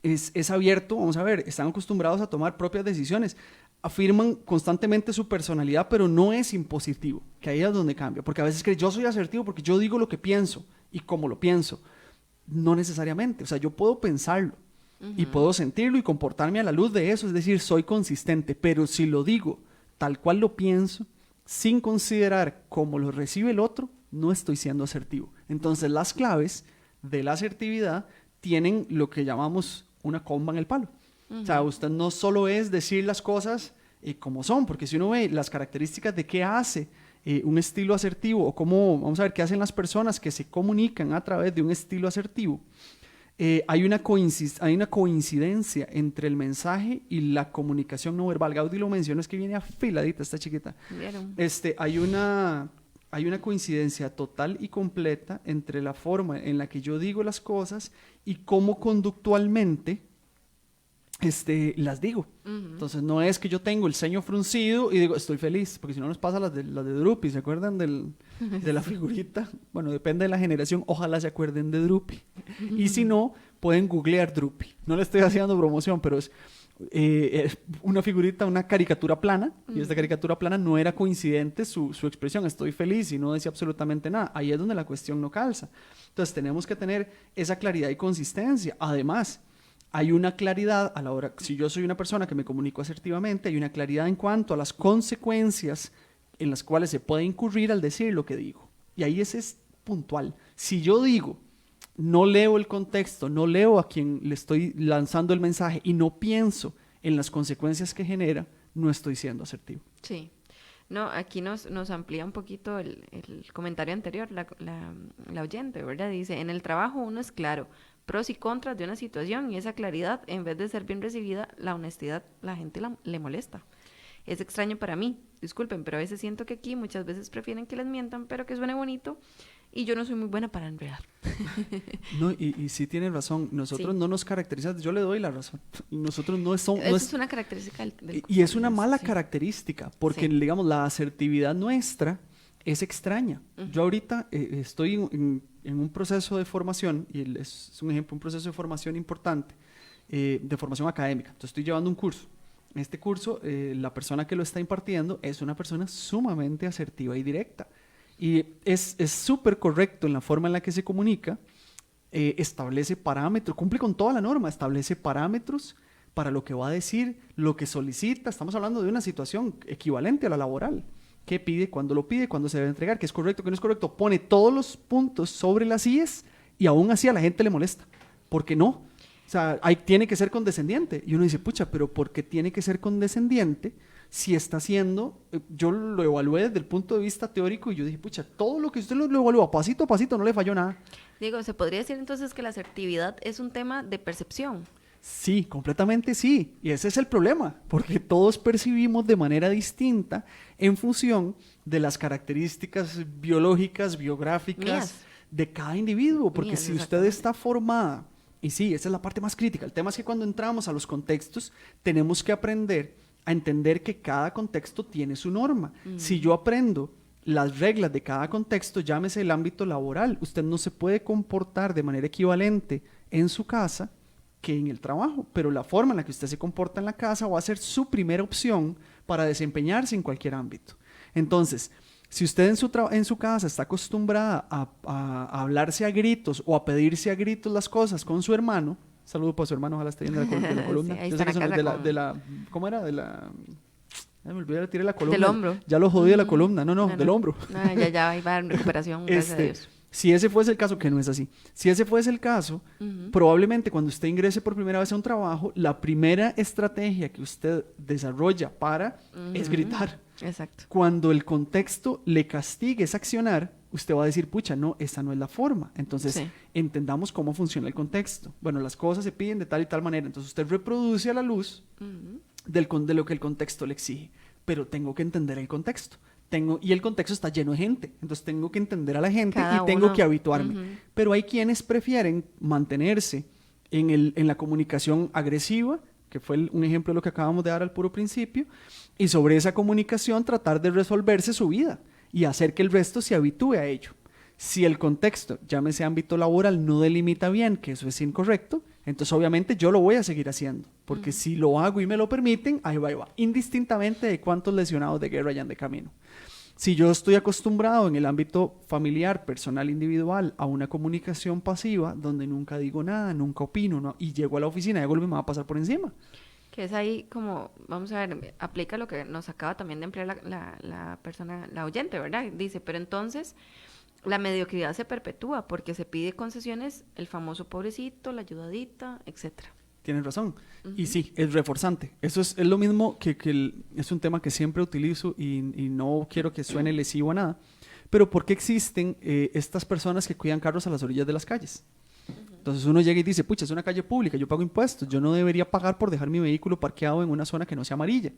es abierto, vamos a ver, están acostumbrados a tomar propias decisiones, afirman constantemente su personalidad, pero no es impositivo, que ahí es donde cambia, porque a veces creen, yo soy asertivo porque yo digo lo que pienso, y como lo pienso. No necesariamente, o sea, yo puedo pensarlo, y puedo sentirlo y comportarme a la luz de eso, es decir, soy consistente, pero si lo digo tal cual lo pienso, sin considerar cómo lo recibe el otro, no estoy siendo asertivo. Entonces las claves de la asertividad tienen lo que llamamos una comba en el palo. O sea, usted no solo es decir las cosas como son, porque si uno ve las características de qué hace un estilo asertivo, o cómo, vamos a ver, qué hacen las personas que se comunican a través de un estilo asertivo, hay una coincidencia entre el mensaje y la comunicación no verbal. Gaudí lo mencionó, es que viene afiladita esta chiquita. Hay una coincidencia total y completa entre la forma en la que yo digo las cosas y cómo conductualmente las digo. Entonces no es que yo tengo el ceño fruncido y digo estoy feliz, porque si no nos pasa las de Drupi, ¿se acuerdan de la figurita? Bueno, depende de la generación, ojalá se acuerden de Drupi. Y si no, pueden googlear Drupi. No le estoy haciendo promoción, pero es una figurita, una caricatura plana, y esta caricatura plana no era coincidente su expresión, estoy feliz, y no decía absolutamente nada. Ahí es donde la cuestión no calza. Entonces tenemos que tener esa claridad y consistencia. Además, hay una claridad a la hora, si yo soy una persona que me comunico asertivamente, hay una claridad en cuanto a las consecuencias en las cuales se puede incurrir al decir lo que digo. Y ahí ese es puntual. Si yo digo, no leo el contexto, no leo a quien le estoy lanzando el mensaje y no pienso en las consecuencias que genera, no estoy siendo asertivo. Sí. No, aquí nos amplía un poquito el comentario anterior, la oyente, ¿verdad? Dice, en el trabajo uno es claro, pros y contras de una situación, y esa claridad, en vez de ser bien recibida, la honestidad, la gente le molesta. Es extraño para mí, disculpen, pero a veces siento que aquí muchas veces prefieren que les mientan, pero que suene bonito, y yo no soy muy buena para enredar. No, y sí tienen razón, nosotros no nos caracterizamos, yo le doy la razón, nosotros no somos... Eso es una característica del y es una mala característica, porque digamos, la asertividad nuestra es extraña. Yo ahorita estoy en un proceso de formación, y es un ejemplo, un proceso de formación importante, de formación académica. Entonces estoy llevando un curso. En este curso, la persona que lo está impartiendo es una persona sumamente asertiva y directa. Y es súper correcto en la forma en la que se comunica, establece parámetros, cumple con toda la norma, establece parámetros para lo que va a decir, lo que solicita. Estamos hablando de una situación equivalente a la laboral. ¿Qué pide? ¿Cuándo lo pide? ¿Cuándo se debe entregar? ¿Qué es correcto? ¿Qué no es correcto? Pone todos los puntos sobre las IES y aún así a la gente le molesta. ¿Por qué no? O sea, tiene que ser condescendiente. Y uno dice, pucha, pero ¿por qué tiene que ser condescendiente si está haciendo? Yo lo evalué desde el punto de vista teórico y yo dije, pucha, todo lo que usted lo evalúa pasito a pasito, no le falló nada. Digo, ¿se podría decir entonces que la asertividad es un tema de percepción? Sí, completamente sí. Y ese es el problema, porque todos percibimos de manera distinta en función de las características biológicas, biográficas de cada individuo. Porque si usted está formada, y sí, esa es la parte más crítica. El tema es que cuando entramos a los contextos, tenemos que aprender a entender que cada contexto tiene su norma. Si yo aprendo las reglas de cada contexto, llámese el ámbito laboral, usted no se puede comportar de manera equivalente en su casa que en el trabajo, pero la forma en la que usted se comporta en la casa va a ser su primera opción para desempeñarse en cualquier ámbito. Entonces, si usted en su casa está acostumbrada a hablarse a gritos o a pedirse a gritos las cosas con su hermano, saludo para su hermano, ojalá esté viendo de la columna. Sí, ahí yo sé está que en son la casa de la, ¿cómo era? De la... Ay, me olvidé de tirar la columna. Del hombro. Ya lo jodí de la columna. No, del hombro. No, ya ahí va en recuperación, gracias a Dios. Si ese fuese el caso, que no es así. Si ese fuese el caso, probablemente cuando usted ingrese por primera vez a un trabajo, la primera estrategia que usted desarrolla es gritar. Exacto. Cuando el contexto le castigue ese accionar, usted va a decir, pucha, no, esa no es la forma. Entonces, entendamos cómo funciona el contexto. Bueno, las cosas se piden de tal y tal manera. Entonces, usted reproduce a la luz de lo que el contexto le exige. Pero tengo que entender el contexto. Y el contexto está lleno de gente. Entonces, tengo que entender a la gente y tengo que habituarme. Pero hay quienes prefieren mantenerse en la comunicación agresiva, que fue un ejemplo de lo que acabamos de dar al puro principio, y sobre esa comunicación tratar de resolverse su vida y hacer que el resto se habitúe a ello. Si el contexto, llámese ámbito laboral, no delimita bien que eso es incorrecto, entonces obviamente yo lo voy a seguir haciendo, porque si lo hago y me lo permiten, ahí va, indistintamente de cuántos lesionados de guerra hayan de camino. Si yo estoy acostumbrado en el ámbito familiar, personal, individual, a una comunicación pasiva, donde nunca digo nada, nunca opino, ¿no? Y llego a la oficina y de golpe me va a pasar por encima. Que es ahí como, vamos a ver, aplica lo que nos acaba también de emplear la persona, la oyente, ¿verdad? Dice, pero entonces la mediocridad se perpetúa porque se pide concesiones, el famoso pobrecito, la ayudadita, etcétera. Tienes razón. Y sí, es reforzante. Eso es lo mismo es un tema que siempre utilizo y no quiero que suene lesivo a nada. Pero ¿por qué existen estas personas que cuidan carros a las orillas de las calles? Entonces uno llega y dice, pucha, es una calle pública, yo pago impuestos, yo no debería pagar por dejar mi vehículo parqueado en una zona que no sea amarilla.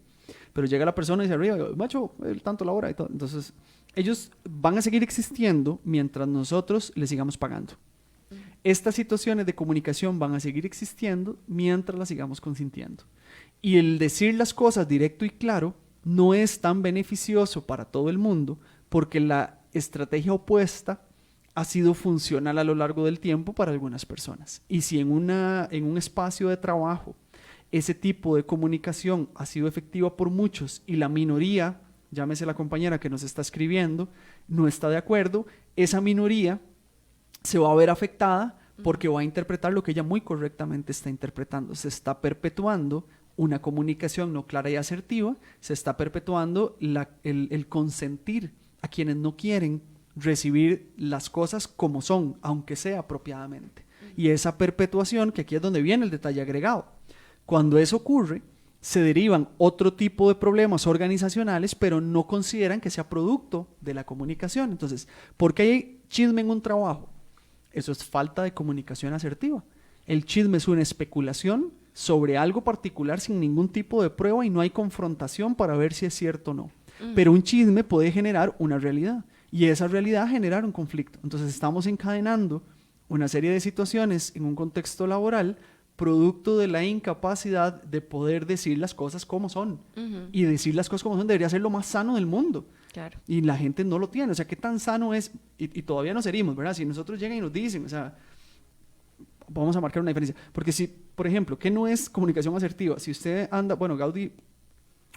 Pero llega la persona y dice arriba, macho, tanto la hora y todo. Entonces ellos van a seguir existiendo mientras nosotros les sigamos pagando. Estas situaciones de comunicación van a seguir existiendo mientras las sigamos consintiendo. Y el decir las cosas directo y claro no es tan beneficioso para todo el mundo porque la estrategia opuesta ha sido funcional a lo largo del tiempo para algunas personas. Y si en un espacio de trabajo ese tipo de comunicación ha sido efectiva por muchos y la minoría, llámese la compañera que nos está escribiendo, no está de acuerdo, esa minoría se va a ver afectada porque va a interpretar lo que ella muy correctamente está interpretando. Se está perpetuando una comunicación no clara y asertiva, se está perpetuando el consentir a quienes no quieren recibir las cosas como son, aunque sea apropiadamente. Y esa perpetuación, que aquí es donde viene el detalle agregado. Cuando eso ocurre, se derivan otro tipo de problemas organizacionales, pero no consideran que sea producto de la comunicación. Entonces, ¿por qué hay chisme en un trabajo? Eso es falta de comunicación asertiva. El chisme es una especulación sobre algo particular sin ningún tipo de prueba y no hay confrontación para ver si es cierto o no. Pero un chisme puede generar una realidad y esa realidad generar un conflicto. Entonces estamos encadenando una serie de situaciones en un contexto laboral producto de la incapacidad de poder decir las cosas como son. Y decir las cosas como son debería ser lo más sano del mundo. Claro. Y la gente no lo tiene. O sea, ¿qué tan sano es? Y todavía nos herimos, ¿verdad? Si nosotros llegan y nos dicen, o sea, vamos a marcar una diferencia. Porque si, por ejemplo, ¿qué no es comunicación asertiva? Si usted anda, bueno, Gaudí,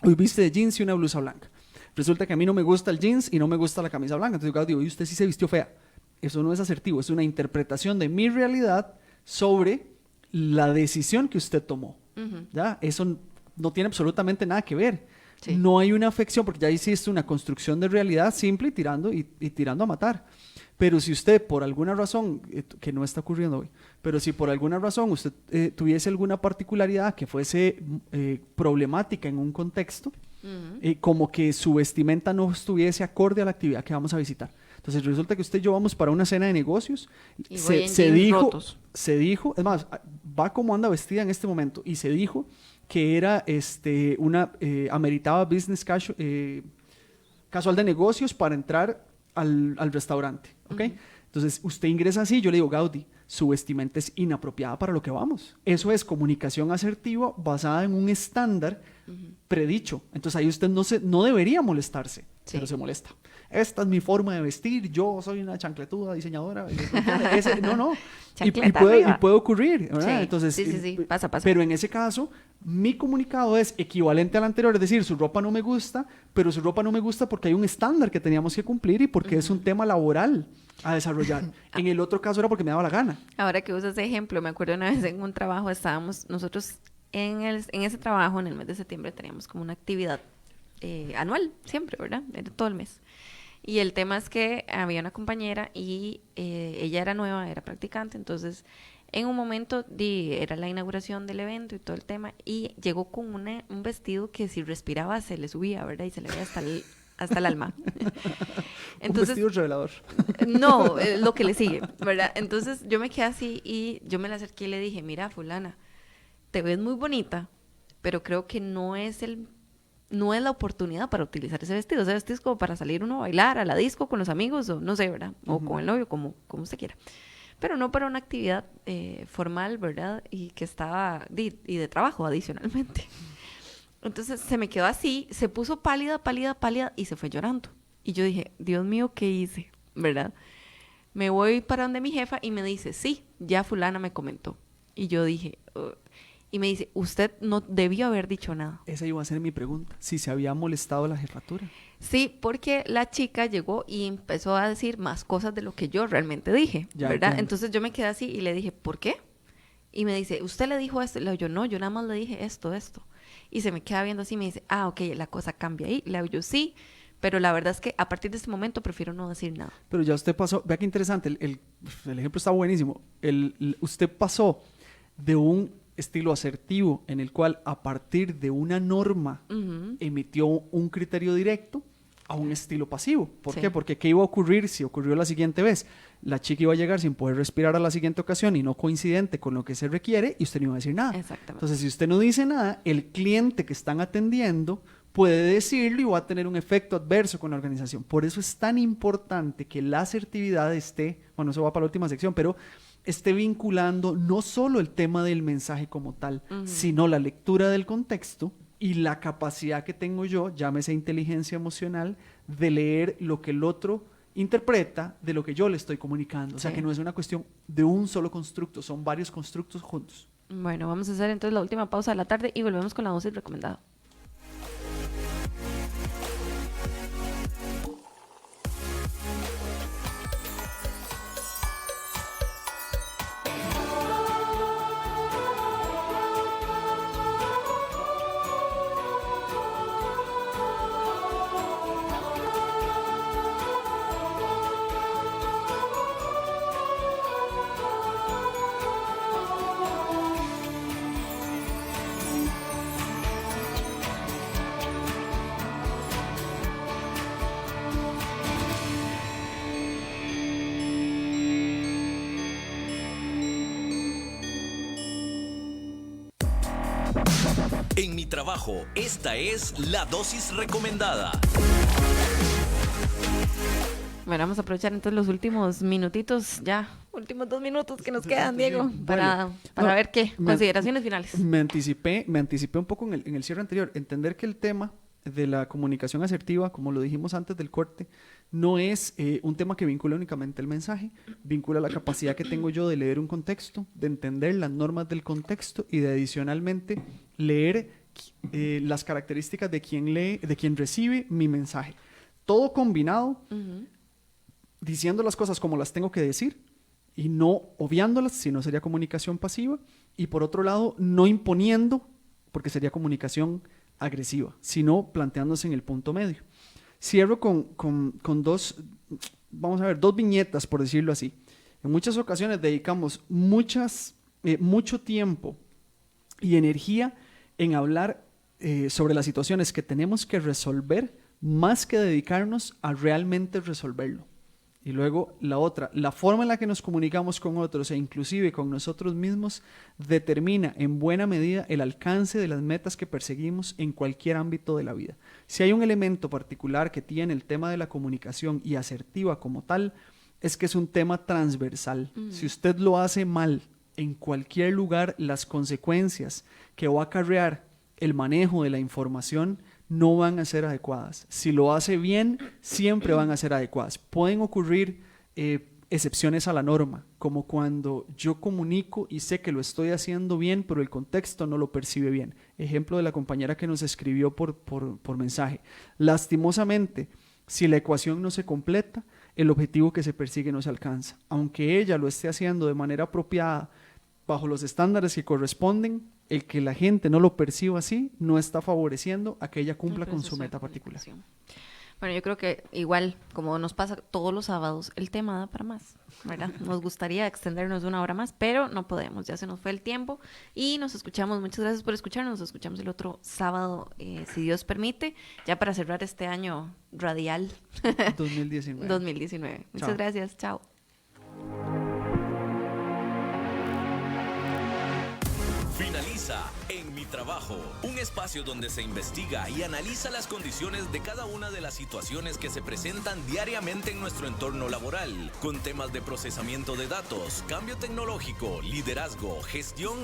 hoy viste de jeans y una blusa blanca. Resulta que a mí no me gusta el jeans y no me gusta la camisa blanca. Entonces, Gaudí, hoy usted sí se vistió fea. Eso no es asertivo, es una interpretación de mi realidad sobre la decisión que usted tomó. ¿Ya? Eso no tiene absolutamente nada que ver. Sí. No hay una afección, porque ya hiciste una construcción de realidad simple y tirando a matar. Pero si usted, por alguna razón, que no está ocurriendo hoy, pero si por alguna razón usted tuviese alguna particularidad que fuese problemática en un contexto, como que su vestimenta no estuviese acorde a la actividad que vamos a visitar. Entonces resulta que usted y yo vamos para una cena de negocios, se dijo, es más, va como anda vestida en este momento, y se dijo que era ameritaba business casual de negocios para entrar al restaurante, ¿ok? Entonces usted ingresa así, yo le digo, Gaudí, su vestimenta es inapropiada para lo que vamos. Eso es comunicación asertiva basada en un estándar predicho. Entonces ahí usted no debería molestarse, Sí. pero se molesta. Esta es mi forma de vestir, yo soy una chancletuda diseñadora. No. Chancleta y arriba. puede ocurrir, ¿verdad? Sí, Entonces, sí, pasa. Pero en ese caso, mi comunicado es equivalente al anterior, es decir, su ropa no me gusta, pero su ropa no me gusta porque hay un estándar que teníamos que cumplir y porque es un tema laboral a desarrollar. En el otro caso era porque me daba la gana. Ahora que usas ese ejemplo, me acuerdo una vez en un trabajo, estábamos nosotros en ese trabajo, en el mes de septiembre, teníamos como una actividad anual, siempre, ¿verdad? Era todo el mes. Y el tema es que había una compañera y ella era nueva, era practicante, entonces en un momento era la inauguración del evento y todo el tema, y llegó con un vestido que si respiraba se le subía, ¿verdad? Y se le veía hasta el alma. Entonces, un vestido revelador. No, lo que le sigue, ¿verdad? Entonces yo me quedé así y yo me la acerqué y le dije, mira, fulana, te ves muy bonita, pero creo que no es la oportunidad para utilizar ese vestido. Ese vestido es como para salir uno a bailar, a la disco con los amigos, o no sé, ¿verdad? O con el novio, como usted quiera. Pero no para una actividad formal, ¿verdad? Y que estaba, y de trabajo adicionalmente. Entonces se me quedó así, se puso pálida y se fue llorando. Y yo dije, Dios mío, ¿qué hice? ¿Verdad? Me voy para donde mi jefa y me dice, sí, ya fulana me comentó. Y yo dije, y me dice, usted no debió haber dicho nada. Esa iba a ser mi pregunta, si se había molestado la jefatura. Sí, porque la chica llegó y empezó a decir más cosas de lo que yo realmente dije, Ya, ¿verdad? entiendo. Entonces yo me quedé así y le dije, ¿por qué? Y me dice, ¿usted le dijo esto? Y le digo, yo no, yo nada más le dije esto. Y se me queda viendo así y me dice, ok, la cosa cambia ahí. Le digo, yo sí, pero la verdad es que a partir de este momento prefiero no decir nada. Pero ya usted pasó, vea qué interesante, el ejemplo está buenísimo. Usted pasó de un estilo asertivo en el cual a partir de una norma emitió un criterio directo a un estilo pasivo. ¿Por qué? Porque ¿qué iba a ocurrir si ocurrió la siguiente vez? La chica iba a llegar sin poder respirar a la siguiente ocasión y no coincidente con lo que se requiere y usted no iba a decir nada. Exactamente. Entonces, si usted no dice nada, el cliente que están atendiendo puede decirlo y va a tener un efecto adverso con la organización. Por eso es tan importante que la asertividad esté, bueno, eso va para la última sección, pero esté vinculando no solo el tema del mensaje como tal, sino la lectura del contexto y la capacidad que tengo yo, llámese inteligencia emocional, de leer lo que el otro interpreta de lo que yo le estoy comunicando. O sea, que no es una cuestión de un solo constructo, son varios constructos juntos. Bueno, vamos a hacer entonces la última pausa de la tarde y volvemos con la dosis recomendada. En mi trabajo, esta es la dosis recomendada. Bueno, vamos a aprovechar entonces los últimos minutitos, últimos 2 minutos que nos quedan, Diego, para ver qué, consideraciones finales. Me anticipé un poco en el cierre anterior, entender que el tema de la comunicación asertiva, como lo dijimos antes del corte, no es un tema que vincula únicamente el mensaje, vincula la capacidad que tengo yo de leer un contexto, de entender las normas del contexto y de adicionalmente leer las características de quien lee, de quien recibe mi mensaje. Todo combinado, diciendo las cosas como las tengo que decir y no obviándolas, sino sería comunicación pasiva, y por otro lado, no imponiendo, porque sería comunicación agresiva, sino planteándose en el punto medio. Cierro con dos viñetas, por decirlo así. En muchas ocasiones dedicamos mucho tiempo y energía en hablar sobre las situaciones que tenemos que resolver, más que dedicarnos a realmente resolverlo. Y luego la otra, la forma en la que nos comunicamos con otros e inclusive con nosotros mismos determina en buena medida el alcance de las metas que perseguimos en cualquier ámbito de la vida. Si hay un elemento particular que tiene el tema de la comunicación y asertiva como tal, es que es un tema transversal. Si usted lo hace mal en cualquier lugar, las consecuencias que va a acarrear el manejo de la información no van a ser adecuadas. Si lo hace bien, siempre van a ser adecuadas. Pueden ocurrir excepciones a la norma, como cuando yo comunico y sé que lo estoy haciendo bien, pero el contexto no lo percibe bien. Ejemplo de la compañera que nos escribió por mensaje. Lastimosamente, si la ecuación no se completa, el objetivo que se persigue no se alcanza. Aunque ella lo esté haciendo de manera apropiada, bajo los estándares que corresponden, el que la gente no lo perciba así no está favoreciendo a que ella cumpla con su meta particular. Bueno, yo creo que igual, como nos pasa todos los sábados, el tema da para más, ¿verdad? Nos gustaría extendernos 1 hora más, pero no podemos, ya se nos fue el tiempo y nos escuchamos. Muchas gracias por escucharnos, nos escuchamos el otro sábado, si Dios permite, ya para cerrar este año radial 2019. 2019. Muchas Chao. gracias, chao. Finaliza En Mi Trabajo, un espacio donde se investiga y analiza las condiciones de cada una de las situaciones que se presentan diariamente en nuestro entorno laboral, con temas de procesamiento de datos, cambio tecnológico, liderazgo, gestión